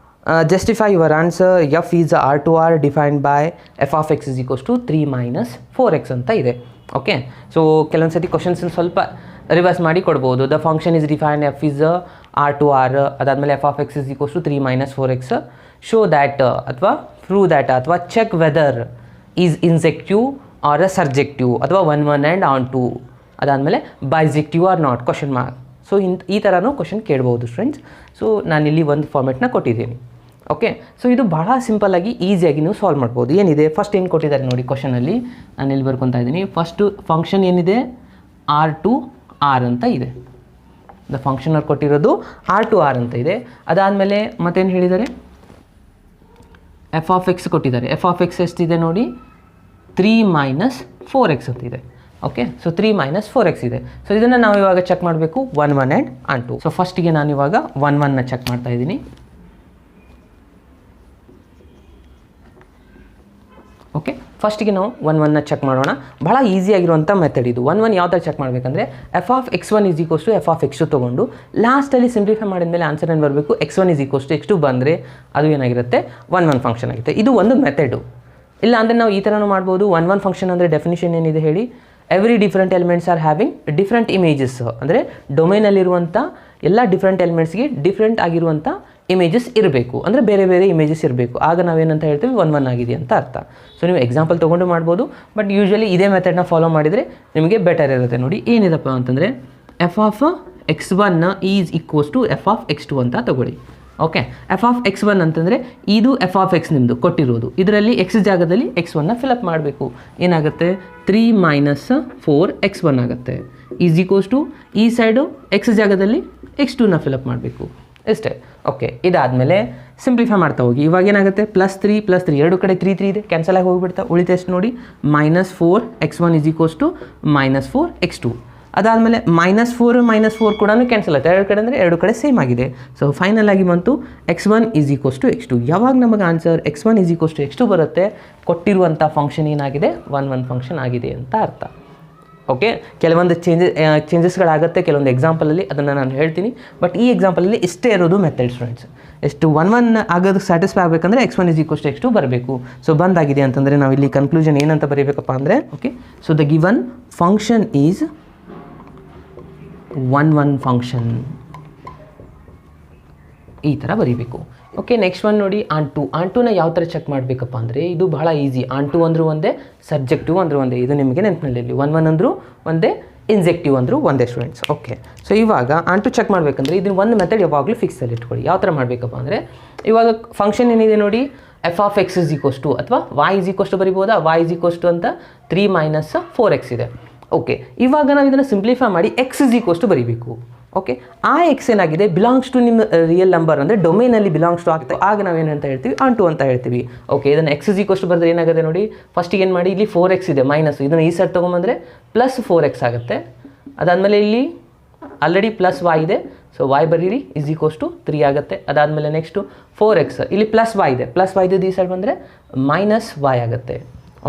Justify your answer. F is R to R defined by f of x is equals to 3 minus 4x ಅಂತ ಇದೆ. Okay, so ಕೆಲವೊಂದು ಸತಿ questions ಸ್ವಲ್ಪ reverse ಮಾಡಿ ಕೊಡ್ಬೋದು. The function is defined F is R to R, ಅದಾದಮೇಲೆ F of X is equals to 3 minus 4x. Show that ಅಥವಾ prove that ಅಥವಾ check whether is injective or surjective ಅಥವಾ 1 and onto, ಅದಾದಮೇಲೆ bijective or not question mark. So ಈ ಥರನೂ question ಕೇಳ್ಬೋದು friends. So ನಾನಿಲ್ಲಿ ಒಂದು ಫಾರ್ಮೆಟ್ನ ಕೊಟ್ಟಿದ್ದೀನಿ. ಓಕೆ, ಸೊ ಇದು ಭಾಳ ಸಿಂಪಲ್ಲಾಗಿ ಈಸಿಯಾಗಿ ನೀವು ಸಾಲ್ವ್ ಮಾಡ್ಬೋದು. ಏನಿದೆ ಫಸ್ಟ್ ಏನು ಕೊಟ್ಟಿದ್ದಾರೆ ನೋಡಿ ಕ್ವಶನಲ್ಲಿ, ನಾನು ಇಲ್ಲಿ ಬರ್ಕೊತಾ ಇದ್ದೀನಿ. ಫಸ್ಟು ಫಂಕ್ಷನ್ ಏನಿದೆ R to R ಅಂತ ಇದೆ. ದ ಫಂಕ್ಷನ್ ಅವ್ರು ಕೊಟ್ಟಿರೋದು R to R ಅಂತ ಇದೆ. ಅದಾದಮೇಲೆ ಮತ್ತೇನು ಹೇಳಿದ್ದಾರೆ, ಎಫ್ ಆಫ್ ಎಕ್ಸ್ ಕೊಟ್ಟಿದ್ದಾರೆ. ಎಫ್ ಆಫ್ ಎಕ್ಸ್ ಎಷ್ಟಿದೆ ನೋಡಿ, 3 minus 4x ಅಂತ ಇದೆ. ಓಕೆ, ಸೊ 3 minus 4x ಇದೆ. ಸೊ ಇದನ್ನು ನಾವು ಇವಾಗ ಚೆಕ್ ಮಾಡಬೇಕು 1 ಆ್ಯಂಡ್ ಆನ್ ಟು. ಸೊ ಫಸ್ಟಿಗೆ ನಾನು ಇವಾಗ 1 ಚೆಕ್ ಮಾಡ್ತಾ ಇದ್ದೀನಿ. ಓಕೆ, ಫಸ್ಟಿಗೆ ನಾವು 1 ಚೆಕ್ ಮಾಡೋಣ. ಭಾಳ ಈಸಿಯಾಗಿರುವಂಥ ಮೆಥಡ್ ಇದು. 1 ಯಾವ ಥರ ಚೆಕ್ ಮಾಡಬೇಕಂದ್ರೆ F of x1 is equals to F of x2 ತೊಗೊಂಡು ಲಾಸ್ಟಲ್ಲಿ ಸಿಂಪ್ಲಿಫೈ ಮಾಡಿದ್ಮೇಲೆ ಆನ್ಸರ್ ಏನು ಬರಬೇಕು, x1 is equals to x2 ಬಂದರೆ ಅದು ಏನಾಗಿರುತ್ತೆ 1 ಫಂಕ್ಷನ್ ಆಗುತ್ತೆ. ಇದು ಒಂದು ಮೆಥಡು. ಇಲ್ಲ ಅಂದರೆ ನಾವು ಈ ಥರನೂ ಮಾಡ್ಬೋದು. 1 ಫಂಕ್ಷನ್ ಅಂದರೆ ಡೆಫಿನಿಷನ್ ಏನಿದೆ ಹೇಳಿ, every different elements are having different images. ಅಂದರೆ ಡೊಮೇನಲ್ಲಿರುವಂಥ ಎಲ್ಲ ಡಿಫ್ರೆಂಟ್ ಎಲಿಮೆಂಟ್ಸ್ಗೆ ಡಿಫ್ರೆಂಟ್ ಆಗಿರುವಂಥ ಇಮೇಜಸ್ ಇರಬೇಕು, ಅಂದರೆ ಬೇರೆ ಬೇರೆ ಇಮೇಜಸ್ ಇರಬೇಕು. ಆಗ ನಾವೇನಂತ ಹೇಳ್ತೀವಿ 1 ಆಗಿದೆ ಅಂತ ಅರ್ಥ. ಸೊ ನೀವು ಎಕ್ಸಾಂಪಲ್ ತೊಗೊಂಡು ಮಾಡ್ಬೋದು, ಬಟ್ ಯೂಶ್ವಲಿ ಇದೇ ಮೆಥಡ್ನ ಫಾಲೋ ಮಾಡಿದರೆ ನಿಮಗೆ ಬೆಟರ್ ಇರುತ್ತೆ. ನೋಡಿ ಏನಿದಪ್ಪ ಅಂತಂದರೆ F of x1 is equals to F of x2 ಅಂತ ತಗೊಳ್ಳಿ. ಓಕೆ, ಎಫ್ ಆಫ್ x1 ಅಂತಂದರೆ ಇದು ಎಫ್ ಆಫ್ ಎಕ್ಸ್ ನಿಮ್ಮದು ಕೊಟ್ಟಿರೋದು. ಇದರಲ್ಲಿ ಎಕ್ಸ್ ಜಾಗದಲ್ಲಿ x1 ಫಿಲಪ್ ಮಾಡಬೇಕು. ಏನಾಗುತ್ತೆ, 3 minus 4x1 ಆಗುತ್ತೆ. ಈಸ್ ಈಕ್ವಲ್ಸ್ ಟು ಈ ಸೈಡು ಎಕ್ಸ್ ಜಾಗದಲ್ಲಿ x2 ಫಿಲಪ್ ಮಾಡಬೇಕು ಇಷ್ಟೇ. ಓಕೆ, ಇದಾದಮೇಲೆ ಸಿಂಪ್ಲಿಫೈ ಮಾಡ್ತಾ ಹೋಗಿ. ಇವಾಗ ಏನಾಗುತ್ತೆ, +3 ಎರಡು ಕಡೆ 3 ಇದೆ, ಕ್ಯಾನ್ಸಲ್ ಆಗಿ ಹೋಗಿಬಿಡ್ತಾ. ಉಳಿತು ಎಷ್ಟು ನೋಡಿ, -4x1 is equals to -4x2. ಅದಾದಮೇಲೆ -4 ಕೂಡ ಕ್ಯಾನ್ಸಲ್ ಆಗುತ್ತೆ. ಎರಡು ಕಡೆ ಅಂದರೆ ಎರಡು ಕಡೆ ಸೇಮ್ ಆಗಿದೆ. ಸೊ ಫೈನಲ್ ಆಗಿ ಬಂತು x1 is equals to x2. ಯಾವಾಗ ನಮಗೆ answer x1 is equals to x2 ಬರುತ್ತೆ, ಕೊಟ್ಟಿರುವಂಥ ಫಂಕ್ಷನ್ ಏನಾಗಿದೆ 1 ಫಂಕ್ಷನ್ ಆಗಿದೆ ಅಂತ ಅರ್ಥ. ಓಕೆ, ಕೆಲವೊಂದು ಚೇಂಜಸ್ಗಳಾಗುತ್ತೆ ಕೆಲವೊಂದು ಎಕ್ಸಾಂಪಲಲ್ಲಿ, ಅದನ್ನು ನಾನು ಹೇಳ್ತೀನಿ. ಬಟ್ ಈ ಎಕ್ಸಾಂಪಲಲ್ಲಿ ಇಷ್ಟೇ ಇರೋದು ಮೆಥಡ್ ಸ್ಟೂಡೆಂಟ್ಸ್. ಎಷ್ಟು 1 ಆಗೋದಕ್ಕೆ ಸ್ಯಾಟಿಸ್ಫೈ ಆಗಬೇಕಂದ್ರೆ x1 is equals to x2 ಬರಬೇಕು. ಸೊ ಬಂದಾಗಿದೆ ಅಂತಂದರೆ ನಾವು ಇಲ್ಲಿ ಕನ್ಕ್ಲೂಷನ್ ಏನಂತ ಬರೀಬೇಕಪ್ಪ ಅಂದರೆ, okay, so the given function is 1 function, ಈ ಥರ ಬರೀಬೇಕು. ಓಕೆ, ನೆಕ್ಸ್ಟ್ ಒನ್ ನೋಡಿ ಆನ್ ಟುನ ಯಾವ ಥರ ಚೆಕ್ ಮಾಡಬೇಕಪ್ಪ ಅಂದರೆ, ಇದು ಬಹಳ ಈಸಿ. ಆನ್ ಟು ಅಂದರೂ ಒಂದೇ, ಸರ್ಜೆಕ್ಟಿವ್ ಅಂದರೂ ಒಂದೇ. ಇದು ನಿಮಗೆ ನೆನಪಿನಲ್ಲಿ 1 ಅಂದರೂ ಒಂದೇ, ಇನ್ಜೆಕ್ಟಿವ್ ಅಂದರೂ ಒಂದೇ ಸ್ಟೂಡೆಂಟ್ಸ್. ಓಕೆ, ಸೊ ಇವಾಗ ಆನ್ ಟು ಚೆಕ್ ಮಾಡಬೇಕಂದ್ರೆ ಇದನ್ನ ಒಂದು ಮೆಥಡ್ ಯಾವಾಗಲೂ ಫಿಕ್ಸಲ್ಲಿ ಇಟ್ಕೊಳ್ಳಿ. ಯಾವ ಥರ ಮಾಡಬೇಕಪ್ಪ ಅಂದರೆ, ಇವಾಗ ಫಂಕ್ಷನ್ ಏನಿದೆ ನೋಡಿ, F of X is equals to ಅಥವಾ y ಇಸ್ ಈಕ್ವಲ್ಸ್ ಟು ಬರಿಬೋದಾ, y ಇಸ್ ಈಕ್ವಲ್ಸ್ ಟು ಅಂತ 3 minus 4x ಇದೆ. ಓಕೆ, ಇವಾಗ ನಾವು ಇದನ್ನು ಸಿಂಪ್ಲಿಫೈ ಮಾಡಿ x ಇಸ್ ಈಕ್ವಲ್ಸ್ ಟು ಬರೀಬೇಕು. ಓಕೆ, ಆ ಎಕ್ಸ್ ಏನಾಗಿದೆ ಬಿಲಾಂಗ್ಸ್ ಟು ನಿಮ್ಮ ರಿಯಲ್ ನಂಬರ್ ಅಂದರೆ ಡೊಮೇನಲ್ಲಿ ಬಿಲಾಂಗ್ಸ್ ಟು ಆಗ್ತದೆ. ಆಗ ನಾವೇನಂತ ಹೇಳ್ತೀವಿ, ಆನ್ ಟು ಅಂತ ಹೇಳ್ತೀವಿ. ಓಕೆ, ಇದನ್ನು x ಇಸ್ ಈಕ್ವಲ್ಸ್ ಟು ಬರೆದ್ರೆ ಏನಾಗುತ್ತೆ ನೋಡಿ, ಫಸ್ಟಿಗೆ ಏನು ಮಾಡಿ, ಇಲ್ಲಿ 4x ಇದೆ ಮೈನಸ್, ಇದನ್ನು ಈ ಸೈಡ್ ತೊಗೊಂಬಂದರೆ +4x ಆಗುತ್ತೆ. ಅದಾದಮೇಲೆ ಇಲ್ಲಿ ಆಲ್ರೆಡಿ +y ಇದೆ, ಸೊ y ಬರೀರಿ ಇಸ್ ಈಕ್ವಲ್ಸ್ ಟು 3 ಆಗುತ್ತೆ. ಅದಾದಮೇಲೆ ನೆಕ್ಸ್ಟು 4x, ಇಲ್ಲಿ +y ಇದೆ, +y ಇದೆ ಈ ಸೈಡ್ ಬಂದರೆ -y ಆಗುತ್ತೆ.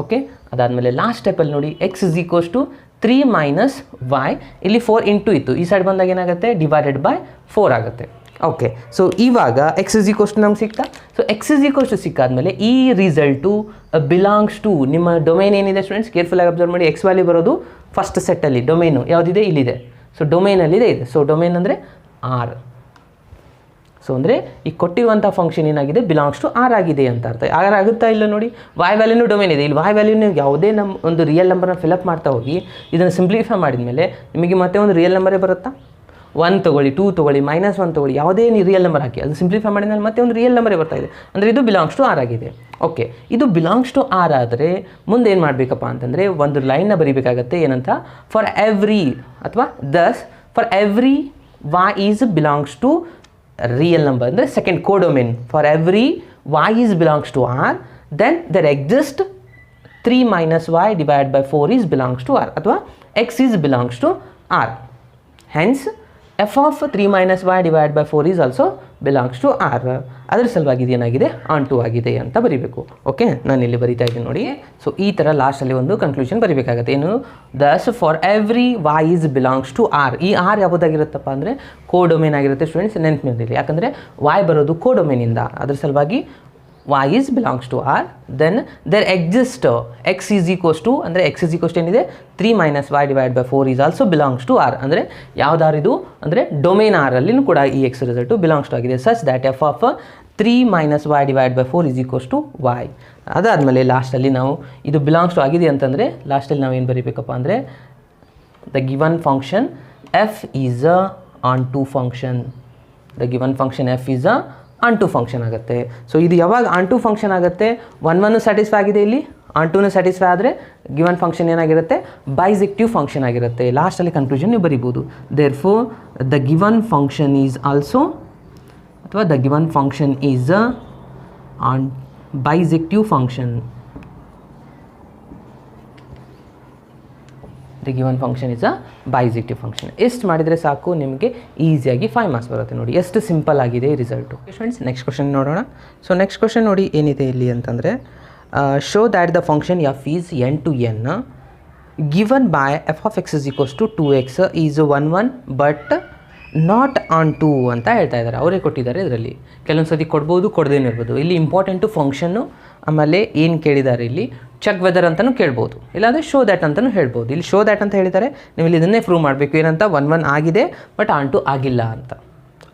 ಓಕೆ, ಅದಾದಮೇಲೆ ಲಾಸ್ಟ್ ಸ್ಟೆಪ್ಪಲ್ಲಿ ನೋಡಿ x is equals to 3 minus y, ಇಲ್ಲಿ 4 ಇಂಟು ಇತ್ತು, ಈ ಸೈಡ್ ಬಂದಾಗ ಏನಾಗುತ್ತೆ, ಡಿವೈಡೆಡ್ ಬೈ 4 ಆಗುತ್ತೆ. ಓಕೆ, ಸೊ ಇವಾಗ x ಇಸ್ ಈಕ್ವಲ್ಸ್ ಟು ನಮ್ಗೆ ಸಿಗ್ತಾ. So x is equals to ಸಿಕ್ಕಾದ್ಮೇಲೆ ಈ ರಿಸಲ್ಟು ಬಿಲಾಂಗ್ಸ್ ಟು ನಿಮ್ಮ ಡೊಮೇನ್ ಏನಿದೆ ಸ್ಟೂಡೆಂಟ್ಸ್, ಕೇರ್ಫುಲ್ಲಾಗಿ ಅಬ್ಸರ್ವ್ ಮಾಡಿ. x ವ್ಯಾಲ್ಯೂ ಬರೋದು ಫಸ್ಟ್ ಸೆಟ್ಟಲ್ಲಿ, ಡೊಮೇನು ಯಾವುದಿದೆ ಇಲ್ಲಿದೆ. ಸೊ ಡೊಮೇನಲ್ಲಿದೆ ಇದೆ. ಸೊ ಡೊಮೇನ್ ಅಂದರೆ R. ಸೊ ಅಂದರೆ ಈ ಕೊಟ್ಟಿರುವಂಥ ಫಂಕ್ಷನ್ ಏನಾಗಿದೆ, ಬಿಲಾಂಗ್ಸ್ ಟು R ಆಗಿದೆ ಅಂತ ಅರ್ಥ. R ಆಗುತ್ತಾ ಇಲ್ಲ ನೋಡಿ, y ವ್ಯಾಲ್ಯೂನು ಡೊಮೇನ್ ಇದೆ. ಇಲ್ಲಿ y ವ್ಯಾಲ್ಯೂನು ಯಾವುದೇ ನಮ್ಮ ಒಂದು ರಿಯಲ್ ನಂಬರ್ನ ಫಿಲಪ್ ಮಾಡ್ತಾ ಹೋಗಿ ಇದನ್ನು ಸಿಂಪ್ಲಿಫೈ ಮಾಡಿದ ಮೇಲೆ ನಿಮಗೆ ಮತ್ತೆ ಒಂದು ರಿಯಲ್ ನಂಬರೇ ಬರುತ್ತಾ. 1 ತೊಗೊಳ್ಳಿ, 2 ತೊಗೊಳ್ಳಿ, -1 ತೊಗೊಳ್ಳಿ, ಯಾವುದೇ ರಿಯಲ್ ನಂಬರ್ ಹಾಕಿ ಅದು ಸಿಂಪ್ಲಿಫೈ ಮಾಡಿದ ಮೇಲೆ ಮತ್ತೆ ಒಂದು ರಿಯಲ್ ನಂಬರೇ ಬರ್ತಾ ಇದೆ. ಅಂದರೆ ಇದು ಬಿಲಾಂಗ್ಸ್ ಟು R ಆಗಿದೆ. ಓಕೆ, ಇದು ಬಿಲಾಂಗ್ಸ್ ಟು R ಆದರೆ ಮುಂದೆ ಏನು ಮಾಡಬೇಕಪ್ಪ ಅಂತಂದರೆ ಒಂದು ಲೈನ್ನ ಬರೀಬೇಕಾಗತ್ತೆ. ಏನಂತ, ಫಾರ್ ಎವ್ರಿ ಅಥವಾ thus for every y is belongs to real number ಅಂದರೆ second codomain. For every y is belongs to R, then there exist 3 minus y divided by 4 is belongs to R, ಅಥವಾ x is belongs to R. Hence f of 3 minus y divided by 4 is also belongs to R. ಅದ್ರ ಸಲುವಾಗಿ ಇದು ಏನಾಗಿದೆ on to ಆಗಿದೆ ಅಂತ ಬರೀಬೇಕು. Okay, ನಾನು ಇಲ್ಲಿ ಬರಿತಾ ಇದ್ದೀನಿ ನೋಡಿ. ಸೊ ಈ ಥರ ಲಾಸ್ಟಲ್ಲಿ ಒಂದು ಕನ್ಕ್ಲೂಷನ್ ಬರೀಬೇಕಾಗುತ್ತೆ. ಏನು, thus for every Y is belongs to R. ಈ ಆರ್ ಯಾವುದಾಗಿರುತ್ತಪ್ಪ ಅಂದರೆ ಕೋಡೊಮೇನ್ ಆಗಿರುತ್ತೆ ಸ್ಟೂಡೆಂಟ್ಸ್, ನೆನಪಿನಲ್ಲಿ. ಯಾಕಂದರೆ ವಾಯ್ ಬರೋದು ಕೋಡೊಮೇನಿಂದ, ಅದ್ರ ಸಲುವಾಗಿ y is belongs to R. Then there exists x is equals to, ಅಂದರೆ x is equals to ಏನಿದೆ 3 minus y divided by 4 is also belongs to R. ಅಂದರೆ ಯಾವ್ದಾರು ಇದು ಅಂದರೆ ಡೊಮೇನ್ R ಅಲ್ಲಿನೂ ಕೂಡ ಈ x ರಿಸಲ್ಟು ಬಿಲಾಂಗ್ಸ್ ಟು ಆಗಿದೆ. Such that f of 3 minus y divided by 4 is equals to y. ಅದಾದಮೇಲೆ ಲಾಸ್ಟಲ್ಲಿ ನಾವು ಇದು ಬಿಲಾಂಗ್ಸ್ ಟು ಆಗಿದೆ ಅಂತಂದರೆ ಲಾಸ್ಟಲ್ಲಿ ನಾವು ಏನು ಬರೀಬೇಕಪ್ಪ ಅಂದರೆ the given function f is a onto function. The given function f is a onto function ಆಗುತ್ತೆ. ಸೊ ಇದು ಯಾವಾಗ ಆನ್ ಟು ಫಂಕ್ಷನ್ ಆಗುತ್ತೆ, 1 ಸ್ಯಾಟಿಸ್ಫೈ ಆಗಿದೆ, ಇಲ್ಲಿ ಆನ್ ಟೂನು ಸ್ಯಾಟಿಸ್ಫೈ ಆದರೆ ಗಿವನ್ ಫಂಕ್ಷನ್ ಏನಾಗಿರುತ್ತೆ ಬೈಸೆಕ್ಟಿವ್ ಫಂಕ್ಷನ್ ಆಗಿರುತ್ತೆ. ಲಾಸ್ಟಲ್ಲಿ ಕನ್ಕ್ಲೂಷನ್ ನೀವು ಬರಿಬೋದು. Therefore the given function is also, ಅಥವಾ the given function is a on bijective function. The given function is a bijective function. ಎಷ್ಟು ಮಾಡಿದರೆ ಸಾಕು ನಿಮಗೆ ಈಸಿಯಾಗಿ 5 ಮಾರ್ಕ್ಸ್ ಬರುತ್ತೆ. ನೋಡಿ ಎಷ್ಟು ಸಿಂಪಲ್ ಆಗಿದೆ ಈ ರಿಸಲ್ಟು. ಫ್ರೆಂಡ್ಸ್, ನೆಕ್ಸ್ಟ್ ಕ್ವಶನ್ ನೋಡೋಣ. ಸೊ ನೆಕ್ಸ್ಟ್ ಕ್ವಶನ್ ನೋಡಿ ಏನಿದೆ ಇಲ್ಲಿ ಅಂತಂದರೆ, show that the function F is N to N given by F of X is equals to 2x is 1 but not onto ಅಂತ ಹೇಳ್ತಾ ಇದ್ದಾರೆ. ಅವರೇ ಕೊಟ್ಟಿದ್ದಾರೆ. ಇದರಲ್ಲಿ ಕೆಲವೊಂದು ಸತಿ ಕೊಡ್ಬೋದು, ಕೊಡದೇನೂ ಇರ್ಬೋದು. ಇಲ್ಲಿ ಇಂಪಾರ್ಟೆಂಟು ಫಂಕ್ಷನ್ನು, ಆಮೇಲೆ ಏನು ಕೇಳಿದ್ದಾರೆ ಇಲ್ಲಿ ಚೆಕ್ ವೆದರ್ ಅಂತಲೂ ಕೇಳ್ಬೋದು, ಇಲ್ಲಾಂದರೆ ಶೋ ದ್ಯಾಟ್ ಅಂತಲೂ ಹೇಳ್ಬೋದು. ಇಲ್ಲಿ ಶೋ ದ್ಯಾಟ್ ಅಂತ ಹೇಳಿದ್ದಾರೆ, ನೀವು ಇಲ್ಲಿ ಇದನ್ನೇ ಪ್ರೂವ್ ಮಾಡಬೇಕು. ಏನಂತ 1 ಆಗಿದೆ ಬಟ್ ಆನ್ ಟು ಆಗಿಲ್ಲ ಅಂತ.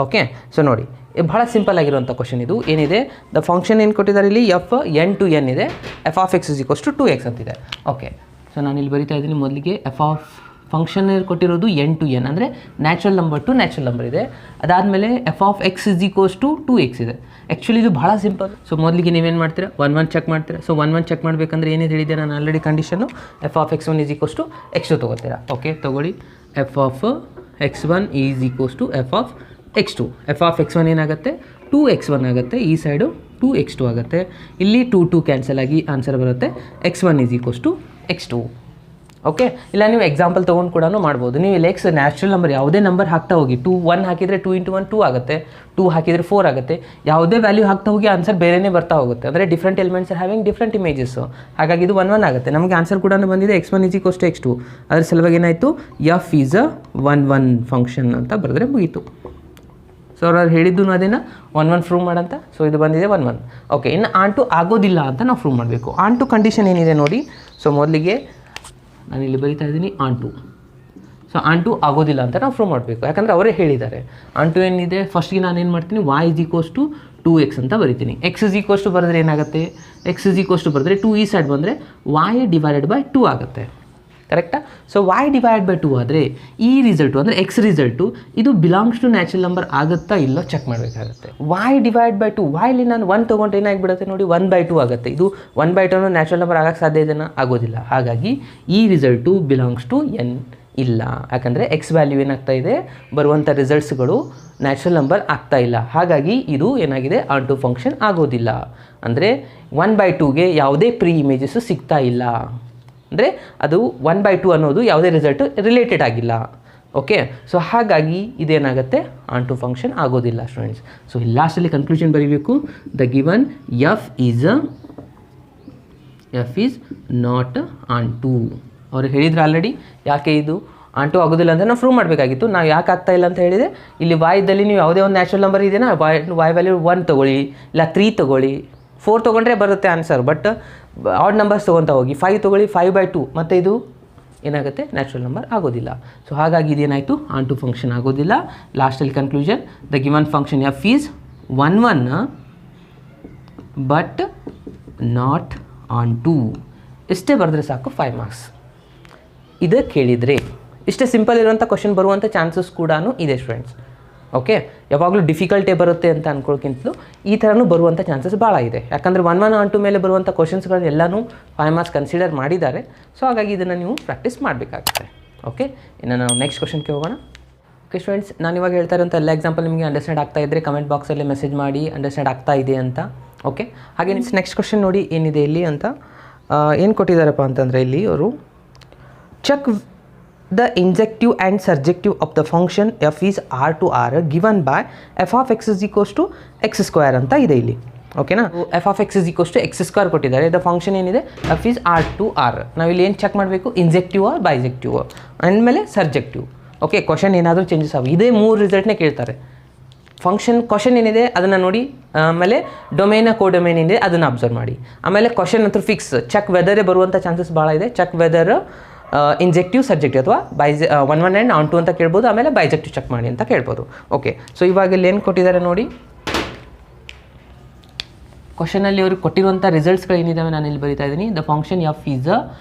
ಓಕೆ, ಸೊ ನೋಡಿ ಭಾಳ ಸಿಂಪಲ್ ಆಗಿರುವಂಥ ಕ್ವಶನ್ ಇದು. ಏನಿದೆ ದ ಫಂಕ್ಷನ್ ಏನು ಕೊಟ್ಟಿದ್ದಾರೆ ಇಲ್ಲಿ ಎಫ್ ಎನ್ ಟು ಎನ್ ಇದೆ, F of X is equals to 2x ಅಂತಿದೆ. ಓಕೆ, ಸೊ ನಾನು ಇಲ್ಲಿ ಬರಿತಾ ಇದ್ದೀನಿ. ಮೊದಲಿಗೆ ಎಫ್ ಆಫ್ ಫಂಕ್ಷನ್ ಕೊಟ್ಟಿರೋದು ಎನ್ ಟು ಎನ್ ಅಂದರೆ natural number to natural number ಇದೆ. ಅದಾದಮೇಲೆ F of X is equals to 2x ಇದೆ. ಆ್ಯಕ್ಚುಲಿ ಇದು ಭಾಳ ಸಿಂಪಲ್. ಸೊ ಮೊದಲಿಗೆ ನೀವೇನು ಮಾಡ್ತೀರಾ, 1 ಚೆಕ್ ಮಾಡ್ತೀರಾ. ಸೊ 1 ಚೆಕ್ ಮಾಡಬೇಕಂದ್ರೆ ಏನೇನು ಹೇಳಿದೆ ನಾನು ಆಲ್ರೆಡಿ ಕಂಡೀಷನ್ನು, F of x1 is equals to x2 ತೊಗೋತೀರಾ. ಓಕೆ, ತೊಗೊಳ್ಳಿ. F of x1 is equals to F of x2. F of x1 ಏನಾಗುತ್ತೆ 2x1 ಆಗುತ್ತೆ, ಈ ಸೈಡು 2x2 ಆಗುತ್ತೆ. ಇಲ್ಲಿ 2 ಕ್ಯಾನ್ಸಲ್ ಆಗಿ ಆನ್ಸರ್ ಬರುತ್ತೆ x1 is equals to x2. Okay, ಇಲ್ಲ ನೀವು ಎಕ್ಸಾಂಪಲ್ ತೊಗೊಂಡು ಕೂಡ ಮಾಡ್ಬೋದು. ನೀವು ಇಲ್ಲಿ ಎಕ್ಸ್ ನ್ಯಾಚುರಲ್ ನಂಬರ್ ಯಾವುದೇ ನಂಬರ್ ಹಾಕ್ತಾ ಹೋಗಿ, 1 ಹಾಕಿದರೆ 2 × 1 2 ಆಗುತ್ತೆ, 2 ಹಾಕಿದರೆ 4 ಆಗುತ್ತೆ. ಯಾವುದೇ ವ್ಯಾಲ್ಯೂ ಹಾಕ್ತಾ ಹೋಗಿ ಆನ್ಸರ್ ಬೇರೆಯೇ ಬರ್ತಾ ಹೋಗುತ್ತೆ. ಅಂದರೆ different elements are having different images. ಹಾಗಾಗಿ ಇದು 1 ಆಗುತ್ತೆ. ನಮಗೆ ಆನ್ಸರ್ ಕೂಡ ಬಂದಿದೆ x1 is equals to x2. ಅದ್ರ ಸಲುವಾಗಿ ಏನಾಯಿತು, ಎಫ್ ಈಸ್ ಅ 1 ಫಂಕ್ಷನ್ ಅಂತ ಬರೆದ್ರೆ ಮುಗೀತು. ಸೊ ಅವ್ರು ಹೇಳಿದ್ದು ಅದೇನ 1 ಪ್ರೂವ್ ಮಾಡಂತ. ಸೊ ಇದು ಬಂದಿದೆ 1. ಓಕೆ, ಇನ್ನು ಆನ್ ಟು ಆಗೋದಿಲ್ಲ ಅಂತ ನಾವು ಪ್ರೂವ್ ಮಾಡಬೇಕು. ಆನ್ ಟು ಕಂಡೀಷನ್ ಏನಿದೆ ನೋಡಿ. ಸೊ ಮೊದಲಿಗೆ ನಾನು ಇಲ್ಲಿ ಬರಿತಾ ಇದ್ದೀನಿ onto. So onto ಆಗೋದಿಲ್ಲ ಅಂತ ನಾವು ಪ್ರೂವ್ ಮಾಡಬೇಕು. ಯಾಕಂದರೆ ಅವರೇ ಹೇಳಿದ್ದಾರೆ. ಆನ್ ಟು ಏನಿದೆ, ಫಸ್ಟ್ಗೆ ನಾನು ಏನು ಮಾಡ್ತೀನಿ, y is equals to 2x ಅಂತ ಬರಿತೀನಿ. ಎಕ್ಸ್ ಇಸ್ ಈಕ್ವಲ್ಸ್ ಟು ಬರೆದ್ರೆ ಏನಾಗುತ್ತೆ, ಎಕ್ಸ್ ಇಸ್ ಈಕ್ವಲ್ಸ್ ಟು ಬರೆದ್ರೆ 2 ಈ ಸೈಡ್ ಬಂದರೆ y ಡಿವೈಡೆಡ್ ಬೈ 2 ಆಗುತ್ತೆ. ಕರೆಕ್ಟಾ? ಸೊ y ಡಿವೈಡ್ ಬೈ 2 ಆದರೆ ಈ ರಿಸಲ್ಟು ಅಂದರೆ ಎಕ್ಸ್ ರಿಸಲ್ಟು ಇದು ಬಿಲಾಂಗ್ಸ್ ಟು ನ್ಯಾಚುರಲ್ ನಂಬರ್ ಆಗುತ್ತಾ ಇಲ್ಲೋ ಚೆಕ್ ಮಾಡಬೇಕಾಗುತ್ತೆ. y ಡಿವೈಡ್ ಬೈ 2, ಇಲ್ಲಿ ನಾನು 1 ತೊಗೊಂಡ್ರೆ ಏನಾಗಿಬಿಡುತ್ತೆ ನೋಡಿ, 1/2 ಆಗುತ್ತೆ. ಇದು 1/2 ನ್ಯಾಚುರಲ್ ನಂಬರ್ ಆಗೋಕ್ಕೆ ಸಾಧ್ಯ ಇದೆಯಾ, ಆಗೋದಿಲ್ಲ. ಹಾಗಾಗಿ ಈ ರಿಸಲ್ಟು ಬಿಲಾಂಗ್ಸ್ ಟು n ಇಲ್ಲ. ಯಾಕಂದರೆ ಎಕ್ಸ್ ವ್ಯಾಲ್ಯೂ ಏನಾಗ್ತಾ ಇದೆ, ಬರುವಂಥ ರಿಸಲ್ಟ್ಸ್ಗಳು ನ್ಯಾಚುರಲ್ ನಂಬರ್ ಆಗ್ತಾ ಇಲ್ಲ. ಹಾಗಾಗಿ ಇದು ಏನಾಗಿದೆ, ಆನ್ ಟು ಫಂಕ್ಷನ್ ಆಗೋದಿಲ್ಲ. ಅಂದರೆ 1/2ಗೆ ಯಾವುದೇ ಪ್ರೀ ಇಮೇಜಸ್ಸು ಸಿಗ್ತಾ ಇಲ್ಲ. ಅಂದರೆ ಅದು 1/2 ಅನ್ನೋದು ಯಾವುದೇ ರಿಸಲ್ಟ್ ರಿಲೇಟೆಡ್ ಆಗಿಲ್ಲ. ಓಕೆ, ಸೊ ಹಾಗಾಗಿ ಇದೇನಾಗುತ್ತೆ, ಆನ್ ಟು ಫಂಕ್ಷನ್ ಆಗೋದಿಲ್ಲ ಸ್ಟೂಡೆಂಟ್ಸ್. ಸೊ ಲಾಸ್ಟಲ್ಲಿ ಕನ್ಕ್ಲೂಷನ್ ಬರೀಬೇಕು. The given F is not onto. ಅವ್ರು ಹೇಳಿದ್ರು ಆಲ್ರೆಡಿ. ಯಾಕೆ ಇದು ಆನ್ ಟು ಆಗೋದಿಲ್ಲ ಅಂತ ನಾವು ಪ್ರೂವ್ ಮಾಡಬೇಕಾಗಿತ್ತು. ನಾವು ಯಾಕೆ ಆಗ್ತಾ ಇಲ್ಲ ಅಂತ ಹೇಳಿದರೆ, ಇಲ್ಲಿ ವಾಯ್ದಲ್ಲಿ ನೀವು ಯಾವುದೇ ಒಂದು ನ್ಯಾಚುರಲ್ ನಂಬರ್ ಇದೆಯಾ, ವಾಯ್ ವ್ಯಾಲ್ಯೂ 1 ತೊಗೊಳ್ಳಿ, ಇಲ್ಲ 3 ತೊಗೊಳ್ಳಿ, 4 ತೊಗೊಂಡ್ರೆ ಬರುತ್ತೆ ಆನ್ಸರ್. ಬಟ್ ಆಡ್ ನಂಬರ್ಸ್ ತೊಗೊತಾ ಹೋಗಿ, 5 ತೊಗೊಳ್ಳಿ, 5/2, ಮತ್ತು ಇದು ಏನಾಗುತ್ತೆ, ನ್ಯಾಚುರಲ್ ನಂಬರ್ ಆಗೋದಿಲ್ಲ. ಸೊ ಹಾಗಾಗಿ ಇದೇನಾಯಿತು, ಆನ್ ಟು ಫಂಕ್ಷನ್ ಆಗೋದಿಲ್ಲ. ಲಾಸ್ಟಲ್ಲಿ conclusion, the given function F is 1 but not onto. ಇಷ್ಟೇ ಬರೆದ್ರೆ ಸಾಕು 5 ಮಾರ್ಕ್ಸ್. ಇದು ಕೇಳಿದರೆ ಇಷ್ಟೇ ಸಿಂಪಲ್ ಇರುವಂಥ ಕ್ವಶನ್ ಬರುವಂಥ ಚಾನ್ಸಸ್ ಕೂಡ ಇದೆ ಸ್ಟೂಡೆಂಟ್ಸ್. ಓಕೆ, ಯಾವಾಗಲೂ ಡಿಫಿಕಲ್ಟೇ ಬರುತ್ತೆ ಅಂತ ಅಂದ್ಕೊಳ್ಳೋಕ್ಕಿಂತಲೂ ಈ ಥರನೂ ಬರುವಂಥ ಚಾನ್ಸಸ್ ಭಾಳ ಇದೆ. ಯಾಕಂದರೆ 1 ಆನ್ ಟು ಮೇಲೆ ಬರುವಂಥ ಕ್ವಶನ್ಸ್ಗಳನ್ನೆಲ್ಲನೂ 5 ಮಾರ್ಕ್ಸ್ ಕನ್ಸಿಡರ್ ಮಾಡಿದ್ದಾರೆ. ಸೊ ಹಾಗಾಗಿ ಇದನ್ನು ನೀವು ಪ್ರಾಕ್ಟೀಸ್ ಮಾಡಬೇಕಾಗುತ್ತೆ. ಓಕೆ, ಇನ್ನು ನಾವು ನೆಕ್ಸ್ಟ್ ಕ್ವಶನ್ಗೆ ಹೋಗೋಣ. ಓಕೆ ಸ್ಟೂಡೆಂಟ್ಸ್, ನಾನು ಇವಾಗ ಹೇಳ್ತಾ ಇರೋಂಥ ಎಲ್ಲ ಎಕ್ಸಾಂಪಲ್ ನಿಮಗೆ ಅಂಡರ್ಸ್ಟ್ಯಾಂಡ್ ಆಗ್ತಾ ಇದ್ದರೆ ಕಮೆಂಟ್ ಬಾಕ್ಸಲ್ಲಿ ಮೆಸೇಜ್ ಮಾಡಿ ಅಂಡರ್ಸ್ಟ್ಯಾಂಡ್ ಆಗ್ತಾ ಇದೆ ಅಂತ. ಓಕೆ, ಹಾಗೆ ನೆಕ್ಸ್ಟ್ ಕ್ವಶನ್ ನೋಡಿ ಏನಿದೆ ಇಲ್ಲಿ ಅಂತ. ಏನು ಕೊಟ್ಟಿದ್ದಾರಪ್ಪ ಅಂತಂದರೆ ಇಲ್ಲಿ ಅವರು check the injective and surjective of the function f is r to r given by f of x is equals to x square ಅಂತ ಇದೆ ಇಲ್ಲಿ. ಓಕೆನಾ, F of X is equals to X square ಕೊಟ್ಟಿದ್ದಾರೆ. The function ಏನಿದೆ F is R to R. ನಾವಿಲ್ಲಿ ಏನು check ಮಾಡಬೇಕು, injective or bijective ಅಂದಮೇಲೆ ಸರ್ಜೆಕ್ಟಿವ್. ಓಕೆ, ಕ್ವಶನ್ ಏನಾದರೂ ಚೇಂಜಸ್ ಆಗಿ ಇದೇ 3 ರಿಸಲ್ಟ್ನೇ ಕೇಳ್ತಾರೆ. ಫಂಕ್ಷನ್ ಕ್ವಶನ್ ಏನಿದೆ ಅದನ್ನು ನೋಡಿ, ಆಮೇಲೆ ಡೊಮೇನ ಕೋಡೊಮೇನ್ ಏನಿದೆ ಅದನ್ನು ಅಬ್ಸರ್ವ್ ಮಾಡಿ, ಆಮೇಲೆ ಕ್ವಶನ್ ಅಂತೂ ಫಿಕ್ಸ್. ಚೆಕ್ ವೆದರೇ ಬರುವಂಥ ಚಾನ್ಸಸ್ ಭಾಳ ಇದೆ. ಚೆಕ್ ವೆದರ್ ಇಂಜೆಕ್ಟಿವ್ ಸರ್ಜೆಕ್ಟಿವ್ ಅಥವಾ ಒನ್ ಆ್ಯಂಡ್ ಆನ್ ಟು ಅಂತ ಕೇಳ್ಬೋದು, ಆಮೇಲೆ ಬೈಜೆಕ್ಟಿವ್ ಚೆಕ್ ಮಾಡಿ ಅಂತ ಕೇಳ್ಬೋದು. ಓಕೆ, ಸೊ ಇವಾಗ ಇಲ್ಲಿ ಏನು ಕೊಟ್ಟಿದ್ದಾರೆ ನೋಡಿ, ಕ್ವಶನಲ್ಲಿ ಅವರು ಕೊಟ್ಟಿರುವಂಥ ರಿಸಲ್ಟ್ಸ್ಗಳು ಏನಿದ್ದಾವೆ ನಾನು ಇಲ್ಲಿ ಬರೀತಾ ಇದ್ದೀನಿ. The function F is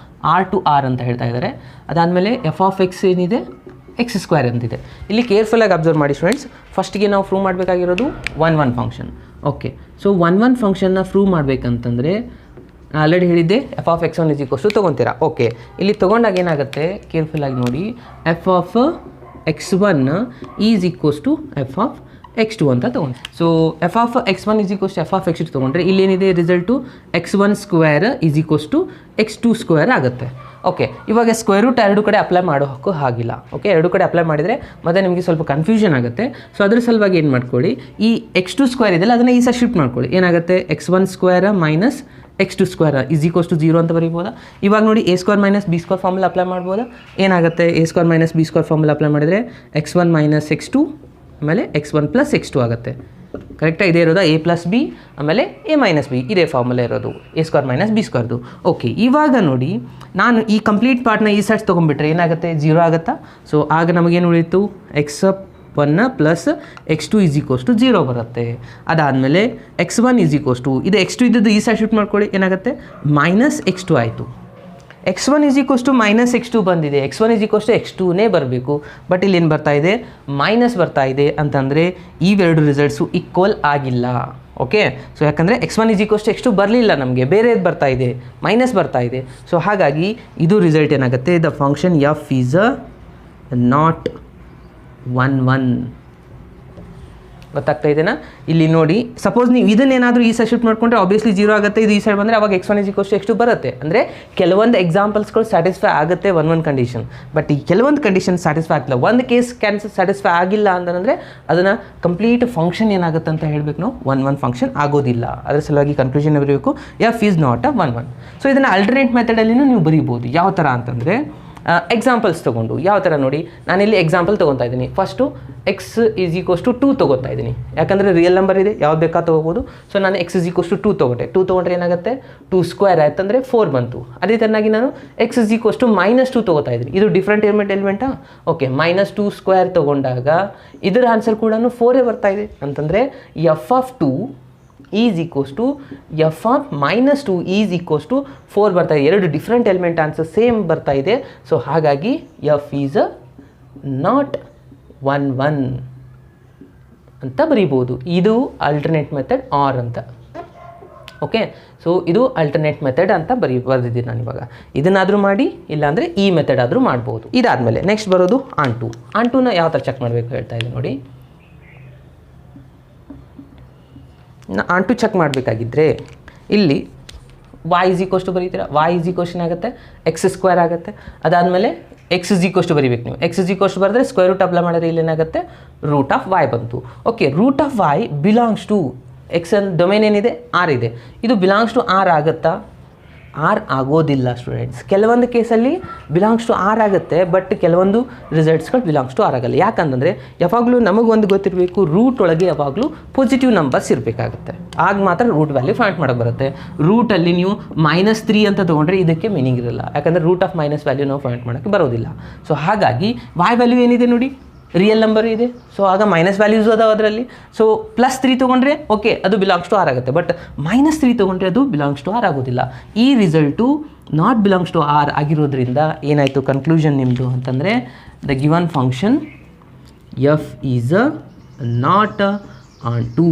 R to R ಅಂತ ಹೇಳ್ತಾ ಇದ್ದಾರೆ. ಅದಾದಮೇಲೆ ಎಫ್ ಆಫ್ ಎಕ್ಸ್ ಏನಿದೆ ಎಕ್ಸ್ ಸ್ಕ್ವೇರ್ ಅಂತಿದೆ. ಇಲ್ಲಿ ಕೇರ್ಫುಲ್ಲಾಗಿ ಅಬ್ಸರ್ವ್ ಮಾಡಿ ಸ್ಟೂಡೆಂಟ್ಸ್. ಫಸ್ಟಿಗೆ ನಾವು ಪ್ರೂವ್ ಮಾಡಬೇಕಾಗಿರೋದು one function. Okay, so one ಫಂಕ್ಷನ್ನ ಪ್ರೂವ್ ಮಾಡಬೇಕಂತಂದರೆ ಆಲ್ರೆಡಿ ಹೇಳಿದ್ದೆ F of X one is equals to ತೊಗೊತೀರಾ. ಓಕೆ, ಇಲ್ಲಿ ತೊಗೊಂಡಾಗ ಏನಾಗುತ್ತೆ ಕೇರ್ಫುಲ್ಲಾಗಿ ನೋಡಿ, F of X one is equals to F of x2 ಅಂತ ತೊಗೊಂಡು. So F of X one is equals to F of x2 ತೊಗೊಂಡ್ರೆ ಇಲ್ಲೇನಿದೆ result x1 square is equals to x2 square ಆಗುತ್ತೆ. ಓಕೆ, ಇವಾಗ ಸ್ಕ್ವೇರ್ ರೂಟ್ ಎರಡು ಕಡೆ apply ಮಾಡೋಕ್ಕೂ ಆಗಿಲ್ಲ. ಓಕೆ, ಎರಡು ಕಡೆ ಅಪ್ಲೈ ಮಾಡಿದರೆ ಮತ್ತೆ ನಿಮಗೆ ಸ್ವಲ್ಪ ಕನ್ಫ್ಯೂಷನ್ ಆಗುತ್ತೆ. ಸೊ ಅದ್ರ ಸಲುವಾಗಿ ಏನು ಮಾಡ್ಕೊಳ್ಳಿ, ಈ x2 ಸ್ಕ್ವೇರ್ ಇದೆಯಲ್ಲ ಅದನ್ನು ಈ ಸಹ ಶಿಫ್ಟ್ ಮಾಡ್ಕೊಳ್ಳಿ. ಏನಾಗುತ್ತೆ, x1 square minus x2 square is equals to 0 ಅಂತ ಬರೀಬೋದಾ. ಇವಾಗ ನೋಡಿ a square minus b square formula apply ಮಾಡ್ಬೋದಾ. ಏನಾಗುತ್ತೆ, a square minus b square formula apply ಮಾಡಿದರೆ x1 ಮೈನಸ್ x2 ಆಮೇಲೆ x1 ಪ್ಲಸ್ x2 ಆಗುತ್ತೆ. ಕರೆಕ್ಟಾಗಿ ಇದೇ ಇರೋದಾ, a ಪ್ಲಸ್ ಬಿ ಆಮೇಲೆ a ಮೈನಸ್ ಬಿ, ಇದೇ ಫಾರ್ಮುಲಾ ಇರೋದು a ಸ್ಕ್ವೇರ್ ಮೈನಸ್ b ಸ್ಕ್ವೇರ್ದು. ಓಕೆ, ಇವಾಗ ನೋಡಿ ನಾನು ಈ ಕಂಪ್ಲೀಟ್ ಪಾರ್ಟ್ನ ಈ ಸೈಡ್ಸ್ ತೊಗೊಂಡ್ಬಿಟ್ರೆ ಏನಾಗುತ್ತೆ, 0 ಆಗುತ್ತಾ. ಸೊ ಆಗ ನಮಗೇನು ಉಳಿಯಿತು, x1 plus x2 is equals to 0 ಬರುತ್ತೆ. ಅದಾದಮೇಲೆ x1 ಈಸ್ ಈಕ್ವಲ್ಸ್ ಟು ಇದು x2 ಇದ್ದದ್ದು ಈ ಸೈಡ್ ಶಿಫ್ಟ್ ಮಾಡ್ಕೊಳ್ಳಿ, ಏನಾಗುತ್ತೆ ಮೈನಸ್ x2 ಆಯಿತು. x1 is equals to minus x2 ಬಂದಿದೆ, x1 ಈಸ್ ಈಕ್ವಲ್ಸ್ ಟು x2ನೇ ಬರಬೇಕು. ಬಟ್ ಇಲ್ಲಿ ಏನು ಬರ್ತಾ ಇದೆ, ಮೈನಸ್ ಬರ್ತಾ ಇದೆ ಅಂತಂದರೆ ಇವೆರಡು ರಿಸಲ್ಟ್ಸು ಈಕ್ವಲ್ ಆಗಿಲ್ಲ. ಓಕೆ, ಸೊ ಯಾಕಂದರೆ x1 is equals to x2 ಬರಲಿಲ್ಲ, ನಮಗೆ ಬೇರೆದು ಬರ್ತಾ ಇದೆ, ಮೈನಸ್ ಬರ್ತಾ ಇದೆ. ಸೊ ಹಾಗಾಗಿ ಇದು ರಿಸಲ್ಟ್ ಏನಾಗುತ್ತೆ, the function F is not 1 ಗೊತ್ತಾಗ್ತಾ ಇದೆನಾ. ಇಲ್ಲಿ ನೋಡಿ, ಸಪೋಸ್ ನೀವು ಇದನ್ನೇನಾದರೂ ಈ ಸೈಡ್ ಶಿಫ್ಟ್ ಮಾಡ್ಕೊಂಡ್ರೆ ಆಬ್ವಿಯಸ್ಲಿ 0 ಆಗುತ್ತೆ. ಇದು ಈ ಸೈಡ್ ಬಂದರೆ ಅವಾಗ x1 is equals to x2 ಬರುತ್ತೆ. ಅಂದರೆ ಕೆಲವೊಂದು ಎಕ್ಸಾಂಪಲ್ಸ್ಗಳು ಸ್ಯಾಟಿಸ್ಫೈ ಆಗುತ್ತೆ ಒನ್ ಕಂಡೀಷನ್, ಬಟ್ ಈ ಕೆಲವೊಂದು ಕಂಡೀಷನ್ ಸ್ಯಾಟಿಸ್ಫೈ ಆಗ್ತಿಲ್ಲ. ಒಂದು ಕೇಸ್ ಸ್ಯಾಟಿಸ್ಫೈ ಆಗಿಲ್ಲ ಅಂತಂದರೆ ಅದನ್ನು ಕಂಪ್ಲೀಟ್ ಫಂಕ್ಷನ್ ಏನಾಗುತ್ತೆ ಅಂತ ಹೇಳಬೇಕು ನಾವು, ಒನ್ ಫಂಕ್ಷನ್ ಆಗೋದಿಲ್ಲ. ಅದರ ಸಲುವಾಗಿ ಕನ್ಕ್ಲೂಷನ್ ಬರೀಬೇಕು, F is not a 1. So ಇದನ್ನು ಅಲ್ಟರ್ನೇಟ್ ಮೆಥಡಲ್ಲಿನೂ ನೀವು ಬರೀಬೋದು. ಯಾವ ಥರ ಅಂತಂದರೆ ಎಕ್ಸಾಂಪಲ್ಸ್ ತೊಗೊಂಡು, ಯಾವ ಥರ ನೋಡಿ, ನಾನಿಲ್ಲಿ ಎಕ್ಸಾಂಪಲ್ ತೊಗೊತಾ ಇದ್ದೀನಿ. First X is equals to 2 ತೊಗೊತಾ ಇದ್ದೀನಿ, ಯಾಕಂದರೆ ರಿಯಲ್ ನಂಬರ್ ಇದೆ, ಯಾವ್ದು ಬೇಕಾ ತೊಗೋಬೋದು. ಸೊ ನಾನು ಎಕ್ಸ್ ಈಸ್ ಈಕ್ವಲ್ಸ್ ಟು 2 ತೊಗೊಂಡೆ. 2 ತೊಗೊಂಡ್ರೆ ಏನಾಗುತ್ತೆ, 2 ಸ್ಕ್ವೇರ್ ಆಯ್ತಂದರೆ 4 ಬಂತು. ಅದೇ ಥರನಾಗಿ ನಾನು X is equals to minus 2 ತೊಗೋತಾ ಇದ್ದೀನಿ. ಇದು ಡಿಫ್ರೆಂಟ್ ಎಲಿಮೆಂಟಾ. ಓಕೆ, ಮೈನಸ್ 2 ಸ್ಕ್ವೇರ್ ತೊಗೊಂಡಾಗ ಇದರ ಆನ್ಸರ್ ಕೂಡ 4 ಬರ್ತಾ ಇದೆ. ಅಂತಂದರೆ F of 2 is equals to F of minus 2 is equals to 4 ಬರ್ತಾ ಇದೆ. ಎರಡು ಡಿಫ್ರೆಂಟ್ ಎಲಿಮೆಂಟ್ ಆನ್ಸರ್ ಸೇಮ್ ಬರ್ತಾ ಇದೆ. ಸೊ ಹಾಗಾಗಿ ಎಫ್ ಈಸ್ ನಾಟ್ 1 ಅಂತ ಬರೀಬೋದು. ಇದು ಅಲ್ಟರ್ನೇಟ್ ಮೆಥಡ್ ಆರ್ ಅಂತ. ಓಕೆ, ಸೊ ಇದು ಅಲ್ಟರ್ನೇಟ್ ಮೆಥಡ್ ಅಂತ ಬರೆದಿದ್ದೀನಿ ನಾನು. ಇವಾಗ ಇದನ್ನಾದರೂ ಮಾಡಿ, ಇಲ್ಲಾಂದರೆ ಈ ಮೆಥಡ್ ಆದರೂ ಮಾಡ್ಬೋದು. ಇದಾದಮೇಲೆ ನೆಕ್ಸ್ಟ್ ಬರೋದು ಆನ್ ಟೂನ ಯಾವ ಥರ ಚೆಕ್ ಮಾಡಬೇಕು ಹೇಳ್ತಾ ಇದ್ದೀನಿ ನೋಡಿ. ಆನ್ ಟು ಚೆಕ್ ಮಾಡಬೇಕಾಗಿದ್ದರೆ ಇಲ್ಲಿ y ಈಸ್ ಈಕ್ವಲ್ಸ್ ಟು ಬರೀತೀರಾ. y ಈಸ್ ಈಕ್ವಲ್ಸ್ ಆಗುತ್ತೆ ಎಕ್ಸ್ ಸ್ಕ್ವೇರ್ ಆಗುತ್ತೆ. ಅದಾದಮೇಲೆ ಎಕ್ಸ್ ಈಸ್ ಈಕ್ವಲ್ಸ್ ಟು ಬರೀಬೇಕು ನೀವು. ಎಕ್ಸ್ ಈಸ್ ಈಕ್ವಲ್ಸ್ ಟು ಬರೆದ್ರೆ ಸ್ಕ್ವೇರ್ ರೂಟ್ ಅಪ್ಲೈ ಮಾಡಿದ್ರೆ ಇಲ್ಲಿ ಏನಾಗುತ್ತೆ, ರೂಟ್ ಆಫ್ y ಬಂತು. Okay, root of y belongs to x in domain ಏನಿದೆ ಆರ್ ಇದೆ, ಇದು ಬಿಲಾಂಗ್ಸ್ ಟು ಆರ್ ಆಗುತ್ತಾ, ಆರ್ ಆಗೋದಿಲ್ಲ ಸ್ಟೂಡೆಂಟ್ಸ್. ಕೆಲವೊಂದು ಕೇಸಲ್ಲಿ ಬಿಲಾಂಗ್ಸ್ ಟು ಆರ್ ಆಗುತ್ತೆ, ಬಟ್ ಕೆಲವೊಂದು ರಿಸಲ್ಟ್ಸ್ಗಳು ಬಿಲಾಂಗ್ಸ್ ಟು ಆರ್ ಆಗಲ್ಲ. ಯಾಕಂತಂದರೆ ಯಾವಾಗಲೂ ನಮಗೊಂದು ಗೊತ್ತಿರಬೇಕು, ರೂಟ್ ಒಳಗೆ ಯಾವಾಗಲೂ ಪಾಸಿಟಿವ್ ನಂಬರ್ಸ್ ಇರಬೇಕಾಗುತ್ತೆ, ಆಗ ಮಾತ್ರ ರೂಟ್ ವ್ಯಾಲ್ಯೂ ಫೈಂಡ್ ಮಾಡೋಕ್ಕೆ ಬರುತ್ತೆ. ರೂಟಲ್ಲಿ ನೀವು -3 ಅಂತ ತೊಗೊಂಡ್ರೆ ಇದಕ್ಕೆ ಮೀನಿಂಗ್ ಇರಲ್ಲ, ಯಾಕಂದರೆ ರೂಟ್ ಆಫ್ ಮೈನಸ್ ವ್ಯಾಲ್ಯೂ ನಾವು ಫೈಂಡ್ ಮಾಡೋಕ್ಕೆ ಬರೋದಿಲ್ಲ. ಸೊ ಹಾಗಾಗಿ y ವ್ಯಾಲ್ಯೂ ಏನಿದೆ ನೋಡಿ, ರಿಯಲ್ ನಂಬರ್ ಇದೆ. ಸೊ ಆಗ ಮೈನಸ್ ವ್ಯಾಲ್ಯೂಸ್ ಅದಾವೆ ಅದರಲ್ಲಿ. ಸೊ +3 ತೊಗೊಂಡ್ರೆ ಓಕೆ ಅದು ಬಿಲಾಂಗ್ಸ್ ಟು ಆರ್ ಆಗುತ್ತೆ, ಬಟ್ -3 ತೊಗೊಂಡ್ರೆ ಅದು ಬಿಲಾಂಗ್ಸ್ ಟು ಆರ್ ಆಗೋದಿಲ್ಲ. ಈ result not belongs to R ಆಗಿರೋದ್ರಿಂದ ಏನಾಯಿತು ಕನ್ಕ್ಲೂಷನ್ ನಿಮ್ಮದು ಅಂತಂದರೆ, the given function F is not onto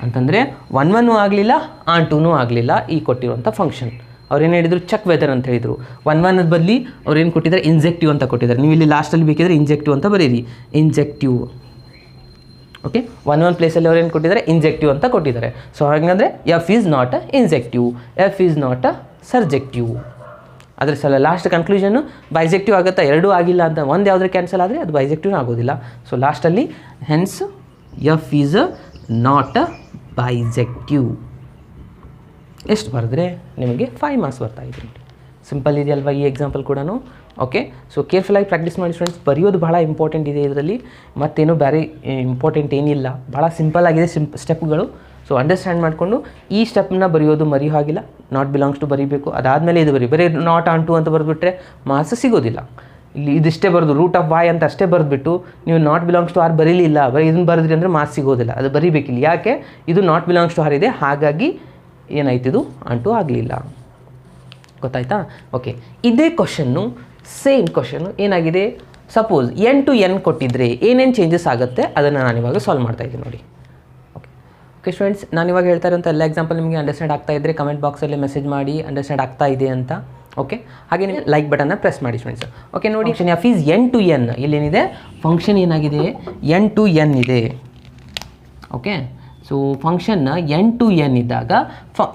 ಅಂತಂದರೆ 1 ಆಗಲಿಲ್ಲ, ಆನ್ ಟೂನೂ ಆಗಲಿಲ್ಲ ಈ ಕೊಟ್ಟಿರುವಂಥ ಫಂಕ್ಷನ್. ಅವ್ರೇನು ಹೇಳಿದರು, ಚೆಕ್ ವೆದರ್ ಅಂತ ಹೇಳಿದರು. 1 ಬದಲಿ ಅವ್ರು ಏನು ಕೊಟ್ಟಿದ್ದಾರೆ, ಇಂಜೆಕ್ಟಿವ್ ಅಂತ ಕೊಟ್ಟಿದ್ದಾರೆ. ನೀವು ಇಲ್ಲಿ ಲಾಸ್ಟಲ್ಲಿ ಬೇಕಿದ್ರೆ ಇಂಜೆಕ್ಟಿವ್ ಅಂತ ಬರೀರಿ, ಇಂಜೆಕ್ಟಿವ್. ಓಕೆ, 1 ಪ್ಲೇಸಲ್ಲಿ ಅವ್ರು ಏನು ಕೊಟ್ಟಿದ್ದಾರೆ, ಇಂಜೆಕ್ಟಿವ್ ಅಂತ ಕೊಟ್ಟಿದ್ದಾರೆ. ಸೊ ಹಾಗಂದರೆ f is not a injective, f is not a surjective. ಅದ್ರ ಸಲ ಲಾಸ್ಟ್ ಕನ್ಕ್ಲೂಷನ್ನು ಬೈಜೆಕ್ಟಿವ್ ಆಗುತ್ತಾ, ಎರಡೂ ಆಗಿಲ್ಲ ಅಂತ ಒಂದು ಯಾವುದ್ರ ಕ್ಯಾನ್ಸಲ್ ಆದರೆ ಅದು ಬೈಜೆಕ್ಟಿವ್ ಆಗೋದಿಲ್ಲ. ಸೊ ಲಾಸ್ಟಲ್ಲಿ hence F is not a bijective. ಎಷ್ಟು ಬರೆದ್ರೆ ನಿಮಗೆ 5 ಮಾರ್ಕ್ಸ್ ಬರ್ತಾ ಇದೆ. ಸಿಂಪಲ್ ಇದೆಯಲ್ವಾ ಈ ಎಕ್ಸಾಂಪಲ್ ಕೂಡ. ಓಕೆ, ಸೊ ಕೇರ್ಫುಲ್ಲಾಗಿ ಪ್ರಾಕ್ಟೀಸ್ ಮಾಡಿ ಸ್ಟೂಡೆಂಟ್ಸ್. ಬರೆಯೋದು ಭಾಳ ಇಂಪಾರ್ಟೆಂಟ್ ಇದೆ ಇದರಲ್ಲಿ, ಮತ್ತೇನು ಬೇರೆ ಇಂಪಾರ್ಟೆಂಟ್ ಏನಿಲ್ಲ, ಭಾಳ ಸಿಂಪಲ್ ಆಗಿದೆ ಸ್ಟೆಪ್ಗಳು. ಸೊ ಅಂಡರ್ಸ್ಟ್ಯಾಂಡ್ ಮಾಡಿಕೊಂಡು ಈ ಸ್ಟೆಪ್ನ ಬರೆಯೋದು ಮರೆಯೋ ಹಾಗಿಲ್ಲ. ನಾಟ್ ಬಿಲಾಂಗ್ಸ್ ಟು ಬರೀಬೇಕು, ಅದಾದಮೇಲೆ ಇದು ಬರೀ ನಾಟ್ ಆನ್ ಟು ಅಂತ ಬರೆದ್ಬಿಟ್ರೆ ಮಾರ್ಕ್ಸ್ ಸಿಗೋದಿಲ್ಲ. ಇಲ್ಲಿ ಇದಿಷ್ಟೇ ಬರೆದು ರೂಟ್ ಆಫ್ y ಅಂತ ಅಷ್ಟೇ ಬರೆದ್ಬಿಟ್ಟು ನೀವು ನಾಟ್ ಬಿಲಾಂಗ್ಸ್ ಟು ಆರ್ ಬರೀಲಿಲ್ಲ, ಬರೀ ಇದನ್ನು ಬರೆದ್ರಿ ಅಂದರೆ ಮಾರ್ಕ್ಸ್ ಸಿಗೋದಿಲ್ಲ. ಅದು ಬರೀಬೇಕಿಲ್ಲ, ಯಾಕೆ ಇದು ನಾಟ್ ಬಿಲಾಂಗ್ಸ್ ಟು ಆರ್ ಇದೆ, ಹಾಗಾಗಿ ಏನಾಯ್ತಿದು ಆನ್ ಟು ಆಗಲಿಲ್ಲ. ಗೊತ್ತಾಯ್ತಾ? ಓಕೆ, ಇದೇ ಕ್ವಶನ್ನು ಸೇಮ್ ಕ್ವಶನ್ನು ಏನಾಗಿದೆ, ಸಪೋಸ್ n to n ಕೊಟ್ಟಿದ್ರೆ ಏನೇನು ಚೇಂಜಸ್ ಆಗುತ್ತೆ ಅದನ್ನು ನಾನಿವಾಗ ಸಾಲ್ವ್ ಮಾಡ್ತಾ ಇದ್ದೀನಿ ನೋಡಿ. ಓಕೆ ಸ್ಟೂಡೆಂಟ್ಸ್, ನಾನಿವಾಗ ಹೇಳ್ತಾ ಇರೋಂಥ ಎಲ್ಲ ಎಕ್ಸಾಂಪಲ್ ನಿಮಗೆ ಅಂಡರ್ಸ್ಟ್ಯಾಂಡ್ ಆಗ್ತಾ ಇದ್ದರೆ ಕಮೆಂಟ್ ಬಾಕ್ಸಲ್ಲಿ ಮೆಸೇಜ್ ಮಾಡಿ ಅಂಡರ್ಸ್ಟ್ಯಾಂಡ್ ಆಗ್ತಾ ಇದೆ ಅಂತ. ಓಕೆ, ಹಾಗೆ ನೀವು ಲೈಕ್ ಬಟನ್ನ ಪ್ರೆಸ್ ಮಾಡಿ ಸ್ಟೂಡೆಂಟ್ಸ್. ಓಕೆ ನೋಡಿ, function F is n to n. ಇಲ್ಲೇನಿದೆ ಫಂಕ್ಷನ್ ಏನಾಗಿದೆ, n to n ಇದೆ. ಓಕೆ, ಸೊ ಫಂಕ್ಷನ್ನ n to n ಇದ್ದಾಗ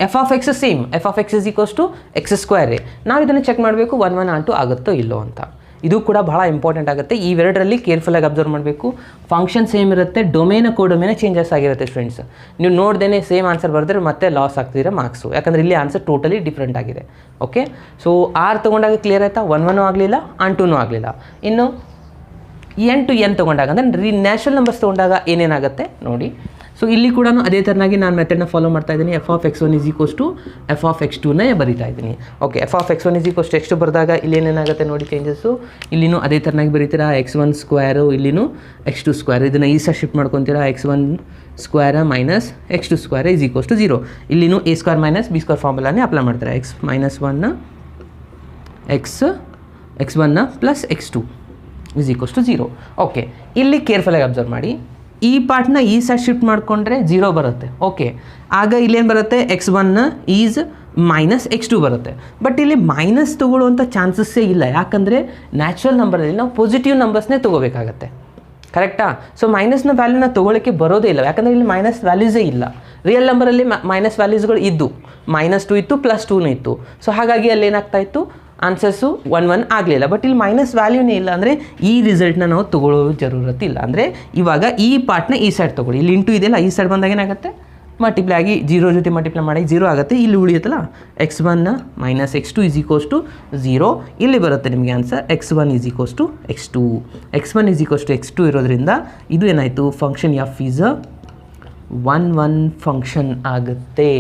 f of x same, f of X is equals to x ಸ್ಕ್ವೇರೇ. ನಾವು ಇದನ್ನು ಚೆಕ್ ಮಾಡಬೇಕು 1 1 ಆನ್ ಟು ಆಗುತ್ತೋ ಇಲ್ಲೋ ಅಂತ. ಇದು ಕೂಡ ಭಾಳ ಇಂಪಾರ್ಟೆಂಟ್ ಆಗುತ್ತೆ. ಇವೆರಡರಲ್ಲಿ ಕೇರ್ಫುಲ್ಲಾಗಿ ಅಬ್ಸರ್ವ್ ಮಾಡಬೇಕು. ಫಂಕ್ಷನ್ ಸೇಮ್ ಇರುತ್ತೆ, ಡೊಮೇನ ಕೋಡೊಮೇನೆ ಚೇಂಜಸ್ ಆಗಿರುತ್ತೆ ಸ್ಟೂಡೆಂಟ್ಸ್. ನೀವು ನೋಡ್ದೇ ಸೇಮ್ ಆನ್ಸರ್ ಬರೆದ್ರೆ ಮತ್ತೆ ಲಾಸ್ ಆಗ್ತಿದ್ರೆ ಮಾರ್ಕ್ಸು, ಯಾಕಂದರೆ ಇಲ್ಲಿ ಆನ್ಸರ್ ಟೋಟಲಿ ಡಿಫ್ರೆಂಟ್ ಆಗಿದೆ. ಓಕೆ, ಸೊ ಆರ್ ತೊಗೊಂಡಾಗ ಕ್ಲಿಯರ್ ಆಯಿತಾ, 1 1 ಆಗಲಿಲ್ಲ, ಆನ್ ಟೂನೂ ಆಗಲಿಲ್ಲ. ಇನ್ನು n to n ತೊಗೊಂಡಾಗ ಅಂದರೆ ನ್ಯಾಚುರಲ್ ನಂಬರ್ಸ್ ತೊಗೊಂಡಾಗ ಏನೇನಾಗುತ್ತೆ ನೋಡಿ. ಸೊ ಇಲ್ಲಿ ಕೂಡ ಅದೇ ಥರನಾಗಿ ನಾನು ಮೆಥಡ್ನ ಫಾಲೋ ಮಾಡ್ತಾ ಇದ್ದೀನಿ. F of X one is equals to F of x ಟೂನೇ ಬರೀತಾ ಇದ್ದೀನಿ. Okay, f of X one is equals to x two ಬರೆದಾಗ ಇಲ್ಲಿ ಏನೇನಾಗುತ್ತೆ ನೋಡಿ ಚೇಂಜಸ್ಸು. ಇಲ್ಲಿನೂ ಅದೇ ಥರನಾಗಿ ಬರೀತೀರಾ, x1 ಸ್ಕ್ವೇರು, ಇಲ್ಲಿನೂ x2 ಸ್ಕ್ವೇರ್. ಇದನ್ನು ಈ ಸಹ ಶಿಫ್ಟ್ ಮಾಡ್ಕೊತೀರಾ, x1 square minus x2 square is equals to 0. ಇಲ್ಲಿನೂ a square minus b square ಫಾರ್ಮುಲಾನೇ ಅಪ್ಲೈ ಮಾಡ್ತಾರೆ. x minus 1 x1 plus x2 is equals to 0. Okay, ಇಲ್ಲಿ ಕೇರ್ಫುಲ್ಲಾಗಿ ಅಬ್ಸರ್ವ್ ಮಾಡಿ. ಈ ಪಾರ್ಟ್ನ ಈ ಸೈಡ್ ಶಿಫ್ಟ್ ಮಾಡಿಕೊಂಡ್ರೆ 0 ಬರುತ್ತೆ. ಓಕೆ, ಆಗ ಇಲ್ಲೇನು ಬರುತ್ತೆ, x1 ಈಸ್ ಮೈನಸ್ x2 ಬರುತ್ತೆ. ಬಟ್ ಇಲ್ಲಿ ಮೈನಸ್ ತೊಗೊಳ್ಳುವಂಥ ಚಾನ್ಸಸ್ಸೇ ಇಲ್ಲ, ಯಾಕಂದರೆ ನ್ಯಾಚುರಲ್ ನಂಬರಲ್ಲಿ ನಾವು ಪಾಸಿಟಿವ್ ನಂಬರ್ಸ್ನೇ ತೊಗೋಬೇಕಾಗತ್ತೆ. ಕರೆಕ್ಟಾ? ಸೊ ಮೈನಸ್ನ ವ್ಯಾಲ್ಯೂನ ತೊಗೊಳ್ಳೋಕ್ಕೆ ಬರೋದೇ ಇಲ್ಲ, ಯಾಕಂದರೆ ಇಲ್ಲಿ ಮೈನಸ್ ವ್ಯಾಲ್ಯೂಸೇ ಇಲ್ಲ. ರಿಯಲ್ ನಂಬರಲ್ಲಿ ಮೈನಸ್ ವ್ಯಾಲ್ಯೂಸ್ಗಳು ಇದ್ದು, -2 ಇತ್ತು, +2 ಇತ್ತು. ಸೊ ಹಾಗಾಗಿ ಅಲ್ಲಿ ಏನಾಗ್ತಾ ಇತ್ತು, ಆನ್ಸರ್ಸು 1 1 ಆಗಲಿಲ್ಲ. ಬಟ್ ಇಲ್ಲಿ ಮೈನಸ್ ವ್ಯಾಲ್ಯೂನೇ ಇಲ್ಲ, ಅಂದರೆ ಈ ರಿಸಲ್ಟ್ನ ನಾವು ತೊಗೊಳ್ಳೋ ಜರೂರತ್ತಿಲ್ಲ. ಅಂದರೆ ಇವಾಗ ಈ ಪಾರ್ಟ್ನ ಈ ಸೈಡ್ ತೊಗೊಳ್ಳಿ, ಇಲ್ಲಿ ಇಂಟು ಇದೆಯಲ್ಲ, ಈ ಸೈಡ್ ಬಂದಾಗ ಏನಾಗುತ್ತೆ, ಮಲ್ಟಿಪ್ಲೈ ಆಗಿ 0 ಜೊತೆ ಮಲ್ಟಿಪ್ಲೈ ಮಾಡಿ 0 ಆಗುತ್ತೆ. ಇಲ್ಲಿ ಉಳಿಯುತ್ತಲ್ಲ x1 minus x2 is equals to 0. ಇಲ್ಲಿ ಬರುತ್ತೆ ನಿಮಗೆ answer x1 is equals to x2. x1 is equals to x2 ಇರೋದ್ರಿಂದ ಇದು ಏನಾಯಿತು, ಫಂಕ್ಷನ್ ಎಫ್ ಈಸ್ 1 1 ಫಂಕ್ಷನ್ ಆಗುತ್ತೆ.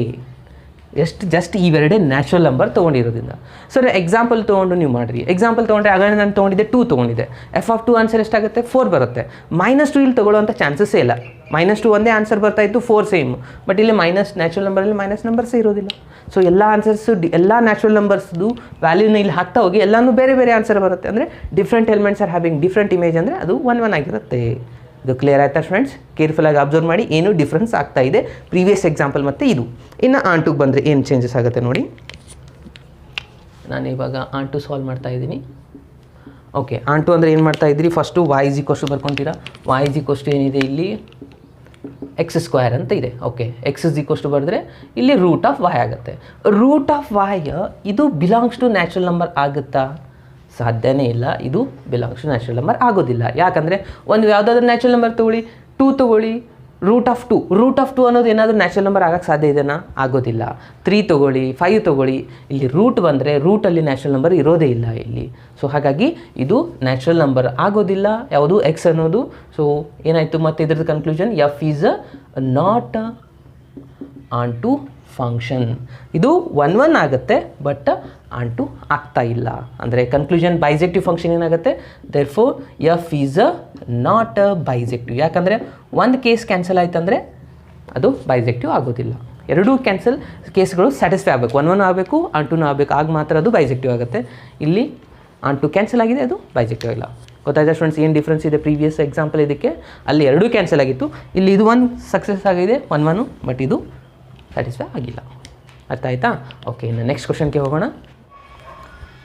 ಜಸ್ಟ್ ಇವೆರಡೇ ನ್ಯಾಚುರಲ್ ನಂಬರ್ ತೊಗೊಂಡಿರೋದ್ರಿಂದ. ಸರಿ, ಎಕ್ಸಾಂಪಲ್ ತೊಗೊಂಡು ನೀವು ಮಾಡಿರಿ. ಎಕ್ಸಾಂಪಲ್ ತೊಗೊಂಡ್ರೆ ಆಗಲೇ ನಾನು ತೊಗೊಂಡಿದ್ದೆ 2 ತೊಗೊಂಡಿದ್ದೆ. ಎಫ್ ಆಫ್ 2 ಆನ್ಸರ್ ಎಷ್ಟಾಗುತ್ತೆ, 4 ಬರುತ್ತೆ. -2 ಇಲ್ಲಿ ತೊಗೊಳ್ಳೋವಂಥ ಚಾನ್ಸಸ್ಸೇ ಇಲ್ಲ. -2 ಒಂದೇ ಆನ್ಸರ್ ಬರ್ತಾಯಿತ್ತು, 4 ಸೇಮ್. ಬಟ್ ಇಲ್ಲಿ ಮೈನಸ್ ನ್ಯಾಚುರಲ್ ನಂಬರಲ್ಲಿ ಮೈನಸ್ ನಂಬರ್ಸೇ ಇರೋದಿಲ್ಲ. ಸೊ ಎಲ್ಲ ಆನ್ಸರ್ಸು ಎಲ್ಲ ನ್ಯಾಚುರಲ್ ನಂಬರ್ಸ್ದು ವ್ಯಾಲ್ಯೂನ ಇಲ್ಲಿ ಹಾಕ್ತಾ ಹೋಗಿ ಎಲ್ಲನೂ ಬೇರೆ ಬೇರೆ ಆನ್ಸರ್ ಬರುತ್ತೆ. ಅಂದರೆ different elements are having different image, ಅಂದರೆ ಅದು 1 1 ಆಗಿರುತ್ತೆ. ಇದು ಕ್ಲಿಯರ್ ಆಯ್ತಾ ಫ್ರೆಂಡ್ಸ್? ಕೇರ್ಫುಲ್ಲಾಗಿ ಅಬ್ಸರ್ವ್ ಮಾಡಿ, ಏನು ಡಿಫ್ರೆನ್ಸ್ ಆಗ್ತಾ ಇದೆ ಪ್ರೀವಿಯಸ್ ಎಕ್ಸಾಂಪಲ್ ಮತ್ತು ಇದು. ಇನ್ನು ಆಂಟುಗೆ ಬಂದರೆ ಏನು ಚೇಂಜಸ್ ಆಗುತ್ತೆ ನೋಡಿ. ನಾನು ಇವಾಗ ಆಂಟು ಸಾಲ್ವ್ ಮಾಡ್ತಾ ಇದ್ದೀನಿ. ಓಕೆ, ಆಂಟು ಅಂದರೆ ಏನು ಮಾಡ್ತಾ ಇದ್ದೀರಿ, first y is equals to ಬರ್ಕೊತೀರಾ. y ಇಸ್ ಈಕ್ವಲ್ಸ್ ಟು ಏನಿದೆ ಇಲ್ಲಿ ಎಕ್ಸ್ ಸ್ಕ್ವೇರ್ ಅಂತ ಇದೆ. Okay, x is equals to ಬರೆದ್ರೆ ಇಲ್ಲಿ ರೂಟ್ ಆಫ್ y ಆಗುತ್ತೆ. ರೂಟ್ ಆಫ್ y ಇದು ಬಿಲಾಂಗ್ಸ್ ಟು ನ್ಯಾಚುರಲ್ ನಂಬರ್ ಆಗುತ್ತಾ? ಸಾಧ್ಯನೇ ಇಲ್ಲ, ಇದು ಬಿಲಾಂಗ್ಸ್ ಟು ನ್ಯಾಚುರಲ್ ನಂಬರ್ ಆಗೋದಿಲ್ಲ. ಯಾಕಂದರೆ ಒಂದು ಯಾವುದಾದ್ರೂ ನ್ಯಾಚುರಲ್ ನಂಬರ್ ತೊಗೊಳ್ಳಿ, 2 ತೊಗೊಳ್ಳಿ, ರೂಟ್ ಆಫ್ 2 ಅನ್ನೋದು ಏನಾದರೂ ನ್ಯಾಚುರಲ್ ನಂಬರ್ ಆಗೋಕ್ಕೆ ಸಾಧ್ಯ ಇದೆಯಾ? ಆಗೋದಿಲ್ಲ. 3 ತೊಗೊಳ್ಳಿ, 5 ತೊಗೊಳ್ಳಿ, ಇಲ್ಲಿ ರೂಟ್ ಬಂದರೆ ರೂಟಲ್ಲಿ ನ್ಯಾಚುರಲ್ ನಂಬರ್ ಇರೋದೇ ಇಲ್ಲ ಇಲ್ಲಿ. ಸೊ ಹಾಗಾಗಿ ಇದು ನ್ಯಾಚುರಲ್ ನಂಬರ್ ಆಗೋದಿಲ್ಲ ಯಾವುದು, ಎಕ್ಸ್ ಅನ್ನೋದು. ಸೊ ಏನಾಯಿತು ಮತ್ತೆ ಇದ್ರದ್ದು conclusion, F is not onto function. ಇದು 1 1 ಆಗುತ್ತೆ, ಬಟ್ ಆನ್ ಟು ಆಗ್ತಾ ಇಲ್ಲ. ಅಂದರೆ ಕನ್ಕ್ಲೂಷನ್ ಬೈಜೆಕ್ಟಿವ್ ಫಂಕ್ಷನ್ ಏನಾಗುತ್ತೆ, therefore F is not a bijective. ಯಾಕಂದರೆ ಒಂದು ಕೇಸ್ ಕ್ಯಾನ್ಸಲ್ ಆಯ್ತಂದರೆ ಅದು ಬೈಜೆಕ್ಟಿವ್ ಆಗೋದಿಲ್ಲ. ಎರಡೂ ಕೇಸ್ಗಳು ಸ್ಯಾಟಿಸ್ಫೈ ಆಗಬೇಕು, 1 1 ಆಗಬೇಕು, ಆನ್ ಟೂನೂ ಆಗಬೇಕು, ಆಗ ಮಾತ್ರ ಅದು ಬೈಜೆಕ್ಟಿವ್ ಆಗುತ್ತೆ. ಇಲ್ಲಿ ಆನ್ ಟು ಕ್ಯಾನ್ಸಲ್ ಆಗಿದೆ, ಅದು ಬೈಜೆಕ್ಟಿವ್ ಇಲ್ಲ. ಗೊತ್ತಾಯ್ತಾ ಸ್ಟೂಡೆಂಟ್ಸ್ ಏನು ಡಿಫ್ರೆನ್ಸ್ ಇದೆ ಪ್ರೀವಿಯಸ್ ಎಕ್ಸಾಂಪಲ್ ಇದಕ್ಕೆ? ಅಲ್ಲಿ ಎರಡೂ ಕ್ಯಾನ್ಸಲ್ ಆಗಿತ್ತು, ಇಲ್ಲಿ ಇದು 1 ಸಕ್ಸಸ್ ಆಗಿದೆ 1 1, ಬಟ್ ಇದು ಸ್ಯಾಟಿಸ್ಫೈ ಆಗಿಲ್ಲ. ಅರ್ಥ ಆಯ್ತಾ? ಓಕೆ, ಇನ್ನು ನೆಕ್ಸ್ಟ್ ಕ್ವಶನ್ಗೆ ಹೋಗೋಣ.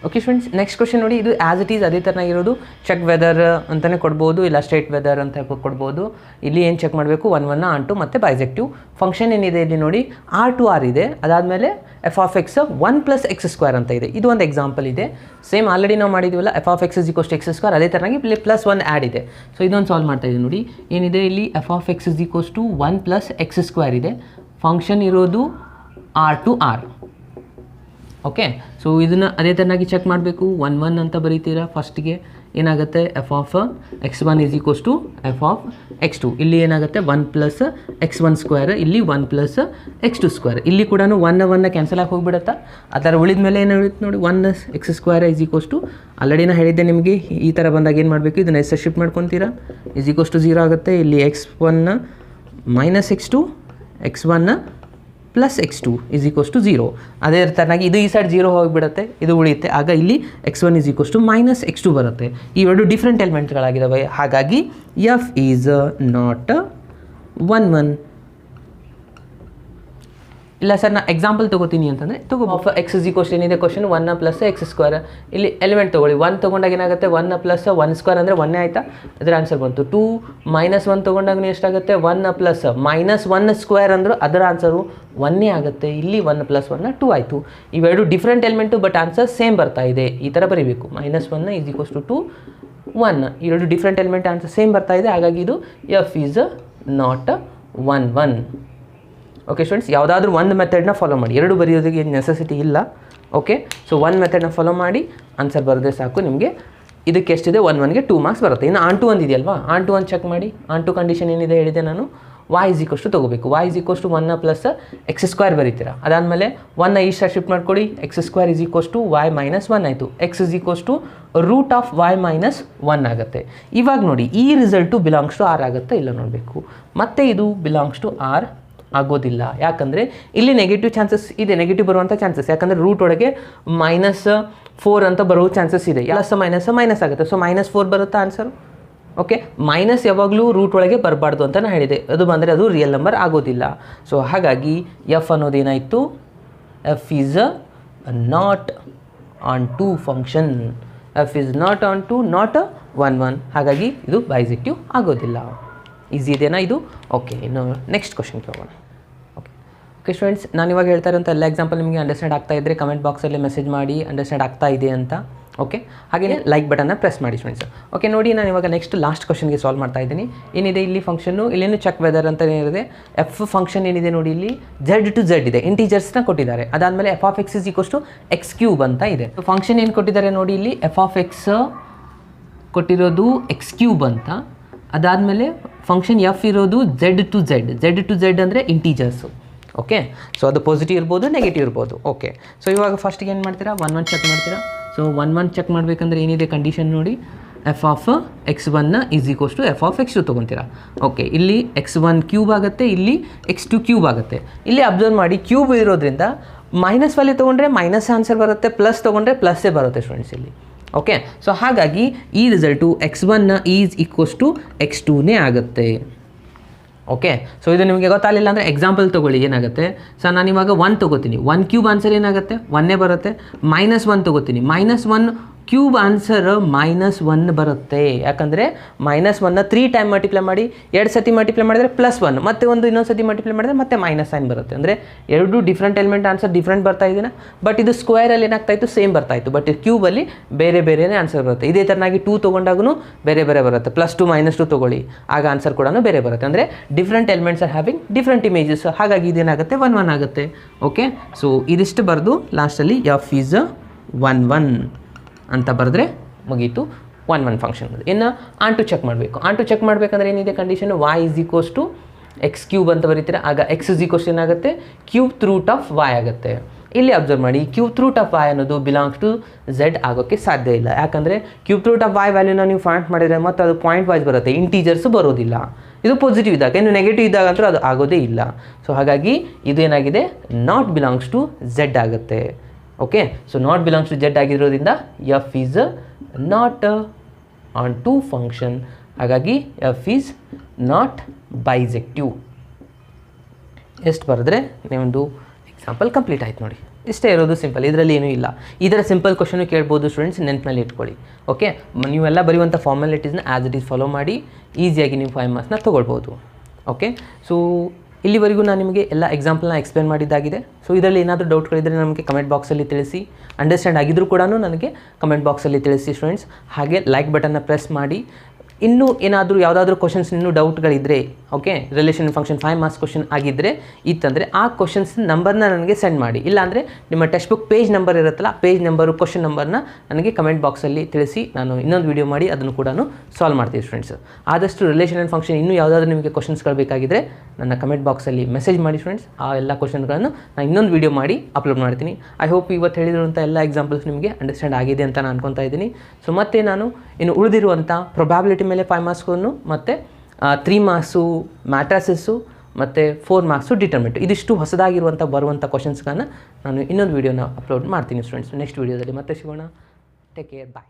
ಓಕೆ ಫ್ರೆಂಡ್ಸ್, ನೆಕ್ಸ್ಟ್ ಕ್ವಶನ್ ನೋಡಿ. ಇದು ಆ್ಯಸ್ ಇಟ್ ಈಸ್ ಅದೇ ಥರನಾಗಿರೋದು. ಚೆಕ್ ವೆದರ್ ಅಂತಲೇ ಕೊಡ್ಬೋದು, ಇಲ್ಲ ಸ್ಟೇಟ್ ವೆದರ್ ಅಂತ ಕೊಡ್ಬೋದು. ಇಲ್ಲಿ ಏನು ಚೆಕ್ ಮಾಡಬೇಕು, 1 1 ಆನ್ ಟು ಮತ್ತು ಬೈಜೆಕ್ಟಿವ್. ಫಂಕ್ಷನ್ ಏನಿದೆ ಇಲ್ಲಿ ನೋಡಿ, R ಇದೆ. ಅದಾದಮೇಲೆ f(x) 1 + x² ಅಂತ ಇದೆ. ಇದು ಒಂದು ಎಕ್ಸಾಂಪಲ್ ಇದೆ. ಸೇಮ್ ಆಲ್ರೆಡಿ ನಾವು ಮಾಡಿದ್ದೀವಲ್ಲ, f(x) = x², ಅದೇ ಥರನಾಗಿ ಇಲ್ಲಿ +1 ಆ್ಯಡ್ ಇದೆ. ಸೊ ಇದೊಂದು ಸಾಲ್ವ್ ಮಾಡ್ತಾ ಇದ್ದೀವಿ ನೋಡಿ. ಏನಿದೆ ಇಲ್ಲಿ f(x) = 1 + x² ಇದೆ. ಫಂಕ್ಷನ್ ಇರೋದು R. ಓಕೆ, ಸೊ ಇದನ್ನು ಅದೇ ಥರನಾಗಿ ಚೆಕ್ ಮಾಡಬೇಕು. 1 1 ಅಂತ ಬರೀತೀರಾ. ಫಸ್ಟಿಗೆ ಏನಾಗುತ್ತೆ, f(x1) = f(x2). ಇಲ್ಲಿ ಏನಾಗುತ್ತೆ 1 + x1², ಇಲ್ಲಿ 1 + x2². ಇಲ್ಲಿ ಕೂಡ 1 1 ಕ್ಯಾನ್ಸಲ್ ಆಗಿ ಹೋಗಿಬಿಡುತ್ತಾ. ಆ ಥರ ಉಳಿದ ಮೇಲೆ ಏನು ಹೇಳುತ್ತೆ ನೋಡಿ, 1 x² ಆಲ್ರೆಡಿ ನಾನು ಹೇಳಿದ್ದೆ ನಿಮಗೆ. ಈ ಥರ ಬಂದಾಗ ಏನು ಮಾಡಬೇಕು, ಇದನ್ನು ಎಸ್ ಶಿಫ್ಟ್ ಮಾಡ್ಕೊತೀರಾ, = 0 ಆಗುತ್ತೆ. ಇಲ್ಲಿ x1 - x2, x1 + x2 = 0. ಅದೇ ಥರನಾಗಿ ಇದು ಈ ಸೈಡ್ 0 ಹೋಗಿಬಿಡುತ್ತೆ, ಇದು ಉಳಿಯುತ್ತೆ. ಆಗ ಇಲ್ಲಿ x1 = -x2 ಬರುತ್ತೆ. ಇವೆರಡು ಡಿಫ್ರೆಂಟ್ ಎಲಿಮೆಂಟ್ಗಳಾಗಿದ್ದಾವೆ. ಹಾಗಾಗಿ f ಈಸ್ ನಾಟ್ 1 1. ಇಲ್ಲ ಸರ್, ನಾನು ಎಕ್ಸಾಂಪಲ್ ತೊಗೋತೀನಿ ಅಂತಂದರೆ x ಏನಿದೆ ಕ್ವಶನ್ 1 + x². ಇಲ್ಲಿ ಎಲಿಮೆಂಟ್ ತೊಗೊಳ್ಳಿ. 1 ತೊಗೊಂಡಾಗ ಏನಾಗುತ್ತೆ, 1 + 1² ಅಂದರೆ 1 ಆಯಿತಾ, ಅದರ ಆನ್ಸರ್ ಬಂತು. 2 - 1 ತೊಗೊಂಡಾಗ ಎಷ್ಟಾಗುತ್ತೆ, 1 + -1² ಅಂದರೂ ಅದರ ಆನ್ಸರು 1 ಆಗುತ್ತೆ. ಇಲ್ಲಿ 1 + 1 2 ಆಯಿತು. ಇವೆರಡು different element, but answer same ಬರ್ತಾ ಇದೆ. ಈ ಥರ ಬರೀಬೇಕು. -1 = 2 1. ಇವೆರಡು ಡಿಫ್ರೆಂಟ್ ಎಲಿಮೆಂಟ್, ಆನ್ಸರ್ ಸೇಮ್ ಬರ್ತಾ ಇದೆ. ಹಾಗಾಗಿ ಇದು f is not 1 1. Okay students, ಯಾವುದಾದ್ರೂ ಒಂದು ಮೆಥಡ್ನ ಫಾಲೋ ಮಾಡಿ. ಎರಡು ಬರೆಯೋದಕ್ಕೆ ಏನು ನೆಸೆಸಿಟಿ ಇಲ್ಲ. ಓಕೆ, ಸೊ ಒಂದು ಮೆಥಡ್ನ ಫಾಲೋ ಮಾಡಿ ಆನ್ಸರ್ ಬರೋದೇ ಸಾಕು ನಿಮಗೆ. ಇದಕ್ಕೆ ಎಷ್ಟಿದೆ, 1 1ಗೆ 2 ಮಾರ್ಕ್ಸ್ ಬರುತ್ತೆ. ಇನ್ನು ಆನ್ ಟು ಒಂದಿದೆಯಲ್ವಾ, ಆನ್ ಟು ಒಂದು ಚೆಕ್ ಮಾಡಿ. ಆನ್ ಟು ಕಂಡೀಷನ್ ಏನಿದೆ ಹೇಳಿದೆ ನಾನು, y = ತೊಗೋಬೇಕು. y = 1 + x² ಬರೀತೀರಾ. ಅದಾದಮೇಲೆ 1 ಈ ಸೈಡ್ ಶಿಫ್ಟ್ ಮಾಡ್ಕೊಳ್ಳಿ, x² = y - 1 ಆಯಿತು. x √y - 1 ಆಗುತ್ತೆ. ಇವಾಗ ನೋಡಿ, ಈ ರಿಸಲ್ಟು ಬಿಲಾಂಗ್ಸ್ ಟು R ಆಗುತ್ತೆ ಇಲ್ಲ ನೋಡಬೇಕು. ಮತ್ತು ಇದು ಬಿಲಾಂಗ್ಸ್ ಟು R ಆಗೋದಿಲ್ಲ. ಯಾಕಂದರೆ ಇಲ್ಲಿ ನೆಗೆಟಿವ್ ಚಾನ್ಸಸ್ ಇದೆ, ನೆಗೆಟಿವ್ ಬರುವಂಥ ಚಾನ್ಸಸ್. ಯಾಕಂದರೆ ರೂಟ್ ಒಳಗೆ -4 ಅಂತ ಬರೋ ಚಾನ್ಸಸ್ ಇದೆ. ಮೈನಸ್ ಆಗುತ್ತೆ. ಸೊ -4 ಬರುತ್ತಾ ಆನ್ಸರು. ಓಕೆ, ಮೈನಸ್ ಯಾವಾಗಲೂ ರೂಟ್ ಒಳಗೆ ಬರಬಾರ್ದು ಅಂತ ನಾನು ಹೇಳಿದೆ. ಅದು ಬಂದರೆ ಅದು ರಿಯಲ್ ನಂಬರ್ ಆಗೋದಿಲ್ಲ. ಸೊ ಹಾಗಾಗಿ f ಅನ್ನೋದೇನಾಯಿತು, f is not onto function. f is not onto, not 1 1. ಹಾಗಾಗಿ ಇದು ಬೈಜೆಕ್ಟಿವ್ ಆಗೋದಿಲ್ಲ. ಈಸಿ ಇದೆಯಾ ಇದು? ಓಕೆ, ಇನ್ನು ನೆಕ್ಸ್ಟ್ ಕ್ವಶನ್ಗೆ ಹೋಗೋಣ. ಓಕೆ ಸ್ಟೂಡೆಂಟ್ಸ್, ನಾನು ಇವಾಗ ಹೇಳ್ತಾ ಇರೋಂಥ ಎಲ್ಲ ಎಕ್ಸಾಂಪಲ್ ನಿಮಗೆ ಅಂಡರ್ಸ್ಟ್ಯಾಂಡ್ ಆಗ್ತಾ ಇದ್ದರೆ ಕಮೆಂಟ್ ಬಾಕ್ಸಲ್ಲಿ ಮೆಸೇಜ್ ಮಾಡಿ ಅಂಡರ್ಸ್ಟ್ಯಾಂಡ್ ಆಗ್ತಾ ಇದೆ ಅಂತ. ಓಕೆ, ಹಾಗೆಯೇ ಲೈಕ್ ಬಟನ್ನ ಪ್ರೆಸ್ ಮಾಡಿ ಸ್ಟೂಡೆಂಟ್ಸ್. ಓಕೆ ನೋಡಿ, ನಾನು ಇವಾಗ ನೆಕ್ಸ್ಟ್ ಲಾಸ್ಟ್ ಕ್ವಶನ್ಗೆ ಸಾಲ್ವ್ ಮಾಡ್ತಾ ಇದ್ದೀನಿ. ಏನಿದೆ ಇಲ್ಲಿ ಫಂಕ್ಷನ್ನು, ಇಲ್ಲೇನು ಚೆಕ್ ವೆದರ್ ಅಂತ ಏನಿದೆ. ಎಫ್ ಫಂಕ್ಷನ್ ಏನಿದೆ ನೋಡಿ, ಇಲ್ಲಿ Z to Z ಇದೆ, ಇಂಟೀಜರ್ಸ್ನ ಕೊಟ್ಟಿದ್ದಾರೆ. ಅದಾದಮೇಲೆ f(x) = x³ ಅಂತ ಇದೆ. ಫಂಕ್ಷನ್ ಏನು ಕೊಟ್ಟಿದ್ದಾರೆ ನೋಡಿ, ಇಲ್ಲಿ f(x) ಕೊಟ್ಟಿರೋದು x³ ಅಂತ. ಅದಾದಮೇಲೆ ಫಂಕ್ಷನ್ ಎಫ್ ಇರೋದು Z to Z ಅಂದರೆ ಇಂಟೀಜರ್ಸು. ಓಕೆ, ಸೊ ಅದು ಪಾಸಿಟಿವ್ ಇರ್ಬೋದು, ನೆಗೆಟಿವ್ ಇರ್ಬೋದು. ಓಕೆ, ಸೊ ಇವಾಗ ಫಸ್ಟಿಗೆ ಏನು ಮಾಡ್ತೀರಾ, 1 1 ಚೆಕ್ ಮಾಡ್ತೀರಾ. ಸೊ 1 1 ಚೆಕ್ ಮಾಡಬೇಕಂದ್ರೆ ಏನಿದೆ ಕಂಡೀಷನ್ ನೋಡಿ, f(x1) = f(x2) ತೊಗೊತೀರಾ. ಓಕೆ, ಇಲ್ಲಿ x1³ ಆಗುತ್ತೆ, ಇಲ್ಲಿ x2³ ಆಗುತ್ತೆ. ಇಲ್ಲಿ ಅಬ್ಸರ್ವ್ ಮಾಡಿ, ಕ್ಯೂಬ್ ಇರೋದ್ರಿಂದ ಮೈನಸ್ ವ್ಯಾಲ್ಯೂ ತೊಗೊಂಡ್ರೆ ಮೈನಸ್ ಆನ್ಸರ್ ಬರುತ್ತೆ, ಪ್ಲಸ್ ತೊಗೊಂಡ್ರೆ ಪ್ಲಸ್ಸೇ ಬರುತ್ತೆ ಸ್ಟೂಡೆಂಟ್ಸ್ ಇಲ್ಲಿ. ಓಕೆ, ಸೊ ಹಾಗಾಗಿ ಈ ರಿಸಲ್ಟು x1 = x2 ಆಗುತ್ತೆ. ಓಕೆ, ಸೊ ಇದು ನಿಮಗೆ ಗೊತ್ತಾಗಲಿಲ್ಲ ಅಂದರೆ ಎಕ್ಸಾಂಪಲ್ ತೊಗೊಳ್ಳಿ. ಏನಾಗುತ್ತೆ ಸರ್, ನಾನು ಇವಾಗ 1 ತೊಗೋತೀನಿ, 1³ ಆನ್ಸರ್ ಏನಾಗುತ್ತೆ, 1 ಬರುತ್ತೆ. -1 ತೊಗೋತೀನಿ, -1³ ಆನ್ಸರ್ -1 ಬರುತ್ತೆ. ಯಾಕಂದರೆ -1ನ 3 ಟೈಮ್ ಮಲ್ಟಿಪ್ಲೈ ಮಾಡಿ, 2 ಸತಿ ಮಲ್ಟಿಪ್ಲೈ ಮಾಡಿದರೆ +1, ಮತ್ತೆ ಇನ್ನೊಂದು ಸತಿ ಮಲ್ಟಿಪ್ಲೈ ಮಾಡಿದರೆ ಮತ್ತೆ -9 ಬರುತ್ತೆ. ಅಂದರೆ ಎರಡು ಡಿಫ್ರೆಂಟ್ ಎಲಿಮೆಂಟ್ ಆನ್ಸರ್ ಡಿಫ್ರೆಂಟ್ ಬರ್ತಾ ಇದೆಯಾ. ಬಟ್ ಇದು ಸ್ಕ್ವೇರಲ್ಲಿ ಏನಾಗ್ತಾಯಿತ್ತು, ಸೇಮ್ ಬರ್ತಾಯಿತ್ತು. ಬಟ್ ಕ್ಯೂಬಲ್ಲಿ ಬೇರೆ ಬೇರೆಯೇ ಆನ್ಸರ್ ಬರುತ್ತೆ. ಇದೇ ಥರನಾಗಿ 2 ತೊಗೊಂಡಾಗೂ ಬೇರೆ ಬೇರೆ ಬರುತ್ತೆ. +2 -2 ತೊಗೊಳ್ಳಿ, ಆಗ ಆನ್ಸರ್ ಕೂಡ ಬೇರೆ ಬರುತ್ತೆ. ಅಂದರೆ different elements are having different images. ಹಾಗಾಗಿ ಇದೇನಾಗುತ್ತೆ, 1 1 ಆಗುತ್ತೆ. ಓಕೆ, ಸೊ ಇದಿಷ್ಟು ಬರೆದು ಲಾಸ್ಟಲ್ಲಿ f ಈಸ್ 1 1 ಅಂತ ಬರೆದ್ರೆ ಮುಗೀತು 1 1 ಫಂಕ್ಷನ್. ಇನ್ನು ಆನ್ ಟು ಚೆಕ್ ಮಾಡಬೇಕು. ಆನ್ ಟು ಚೆಕ್ ಮಾಡಬೇಕಂದ್ರೆ ಏನಿದೆ ಕಂಡೀಷನ್, y = x³ ಅಂತ ಬರೀತೀರ. ಆಗ x ಏನಾಗುತ್ತೆ, √y ಆಗುತ್ತೆ. ಇಲ್ಲಿ ಅಬ್ಸರ್ವ್ ಮಾಡಿ, √y ಅನ್ನೋದು ಬಿಲಾಂಗ್ಸ್ ಟು Z ಆಗೋಕ್ಕೆ ಸಾಧ್ಯ ಇಲ್ಲ. ಯಾಕಂದರೆ √y ವ್ಯಾಲ್ಯೂನ ನೀವು ಫೈಂಡ್ ಮಾಡಿದರೆ ಮತ್ತು ಅದು ಪಾಯಿಂಟ್ ವೈಸ್ ಬರುತ್ತೆ, ಇಂಟೀಜರ್ಸ್ ಬರೋದಿಲ್ಲ. ಇದು ಪಾಸಿಟಿವ್ ಇದ್ದಾಗ, ಇನ್ನು ನೆಗೆಟಿವ್ ಇದ್ದಾಗ ಅಂತೂ ಅದು ಆಗೋದೇ ಇಲ್ಲ. ಸೊ ಹಾಗಾಗಿ ಇದೇನಾಗಿದೆ, ನಾಟ್ ಬಿಲಾಂಗ್ಸ್ ಟು Z ಆಗುತ್ತೆ. Okay, so not belongs to Z ಆಗಿರೋದ್ರಿಂದ f is not onto function. ಹಾಗಾಗಿ f ಈಸ್ ನಾಟ್ ಬೈಜೆಕ್ಟಿವ್. ಎಷ್ಟು ಬರೆದ್ರೆ ನಿಮ್ಮದು ಎಕ್ಸಾಂಪಲ್ ಕಂಪ್ಲೀಟ್ ಆಯ್ತು ನೋಡಿ. ಇಷ್ಟೇ ಇರೋದು ಸಿಂಪಲ್, ಇದರಲ್ಲಿ ಏನೂ ಇಲ್ಲ. ಇದರ ಸಿಂಪಲ್ ಕ್ವಶನು ಕೇಳ್ಬೋದು ಸ್ಟೂಡೆಂಟ್ಸ್, ನೆನಪಿನಲ್ಲಿ ಇಟ್ಕೊಳ್ಳಿ. ಓಕೆ, ನೀವೆಲ್ಲ ಬರೆಯುವಂಥ ಫಾರ್ಮಾಲಿಟೀಸ್ನ ಆ್ಯಸ್ ಇಟ್ ಈಸ್ ಫಾಲೋ ಮಾಡಿ ಈಸಿಯಾಗಿ ನೀವು 5 ಮಾರ್ಕ್ಸ್ನ ತೊಗೊಳ್ಬೋದು. ಓಕೆ, ಸೊ ಇಲ್ಲಿವರೆಗೂ ನಾನು ನಿಮಗೆ ಎಲ್ಲ ಎಕ್ಸಾಂಪಲ್ನ ಎಕ್ಸ್ಪ್ಲೇನ್ ಮಾಡಿದ್ದಾಗಿದೆ. ಸೊ ಇದರಲ್ಲಿ ಏನಾದರೂ ಡೌಟ್ಗಳಿದ್ದರೆ ನಮಗೆ ಕಮೆಂಟ್ ಬಾಕ್ಸಲ್ಲಿ ತಿಳಿಸಿ. ಅಂಡರ್ಸ್ಟ್ಯಾಂಡ್ ಆಗಿದ್ದರೂ ಕೂಡ ನನಗೆ ಕಮೆಂಟ್ ಬಾಕ್ಸಲ್ಲಿ ತಿಳಿಸಿ ಸ್ಟೂಡೆಂಟ್ಸ್. ಹಾಗೆ ಲೈಕ್ ಬಟನ್ನ ಪ್ರೆಸ್ ಮಾಡಿ. ಇನ್ನೂ ಏನಾದರೂ ಯಾವುದಾದ್ರೂ ಕ್ವಶನ್ಸ್ ಇನ್ನೂ ಡೌಟ್ಗಳಿದ್ದರೆ, okay, relation function 5 marks question ಆಗಿದ್ದರೆ ಇತ್ತಂದರೆ ಆ ಕ್ವಶನ್ಸ್ ನಂಬರ್ನ ನನಗೆ ಸೆಂಡ್ ಮಾಡಿ. ಇಲ್ಲಾಂದರೆ ನಿಮ್ಮ ಟೆಕ್ಸ್ಟ್ ಬುಕ್ ಪೇಜ್ ನಂಬರ್ ಇರುತ್ತಲ್ಲ, ಆ ಪೇಜ್ ನಂಬರು ಕ್ವಶನ್ ನಂಬರ್ನ ನನಗೆ ಕಮೆಂಟ್ ಬಾಕ್ಸಲ್ಲಿ ತಿಳಿಸಿ. ನಾನು ಇನ್ನೊಂದು ವೀಡಿಯೋ ಮಾಡಿ ಅದನ್ನು ಕೂಡ ಸಾಲ್ವ್ ಮಾಡ್ತೀವಿ ಸ್ಟೂಡೆಂಟ್ಸ್. ಆದಷ್ಟು ರಿಲೇಷನ್ ಆ್ಯಂಡ್ ಫಂಕ್ಷನ್ ಇನ್ನೂ ಯಾವುದಾದ್ರೂ ನಿಮಗೆ ಕ್ವಶನ್ಸ್ಗಳು ಬೇಕಾಗಿದ್ದರೆ ನನ್ನ ಕಮೆಂಟ್ ಬಾಕ್ಸಲ್ಲಿ ಮೆಸೇಜ್ ಮಾಡಿ ಸ್ಟೂಡೆಂಟ್ಸ್. ಆ ಎಲ್ಲ ಕ್ವಶನ್ಗಳನ್ನು ನಾನು ಇನ್ನೊಂದು ವೀಡಿಯೋ ಮಾಡಿ ಅಪ್ಲೋಡ್ ಮಾಡ್ತೀನಿ. ಐ ಹೋಪ್ ಇವತ್ತು ಹೇಳಿರುವಂಥ ಎಲ್ಲ ಎಕ್ಸಾಂಪಲ್ಸ್ ನಿಮಗೆ ಅಂಡರ್ಸ್ಟ್ಯಾಂಡ್ ಆಗಿದೆ ಅಂತ ನಾನು ಅನ್ಕೊತಾ ಇದ್ದೀನಿ. ಸೊ ಮತ್ತೆ ನಾನು ಇನ್ನು ಉಳಿದಿರುವಂಥ ಪ್ರೊಬ್ಯಾಬಿಲಿಟಿ ಮೇಲೆ 5 ಮಾರ್ಕ್ಸ್ಗಳನ್ನು ಮತ್ತು 3 ಮಾರ್ಕ್ಸು ಮ್ಯಾಟ್ರಸಸ್ಸು ಮತ್ತು 4 ಮಾರ್ಕ್ಸು ಡಿಟರ್ಮಿನೇಟಿವ್, ಇದಿಷ್ಟು ಹೊಸದಾಗಿರುವಂಥ ಬರುವಂಥ ಕ್ವಶನ್ಸ್ಗಳನ್ನ ನಾನು ಇನ್ನೊಂದು ವೀಡಿಯೋನ ಅಪ್ಲೋಡ್ ಮಾಡ್ತೀನಿ ಸ್ಟೂಡೆಂಟ್ಸ್. ನೆಕ್ಸ್ಟ್ ವೀಡಿಯೋದಲ್ಲಿ ಮತ್ತೆ ಸಿಗೋಣ. ಟೇಕ್ ಕೇರ್, ಬಾಯ್.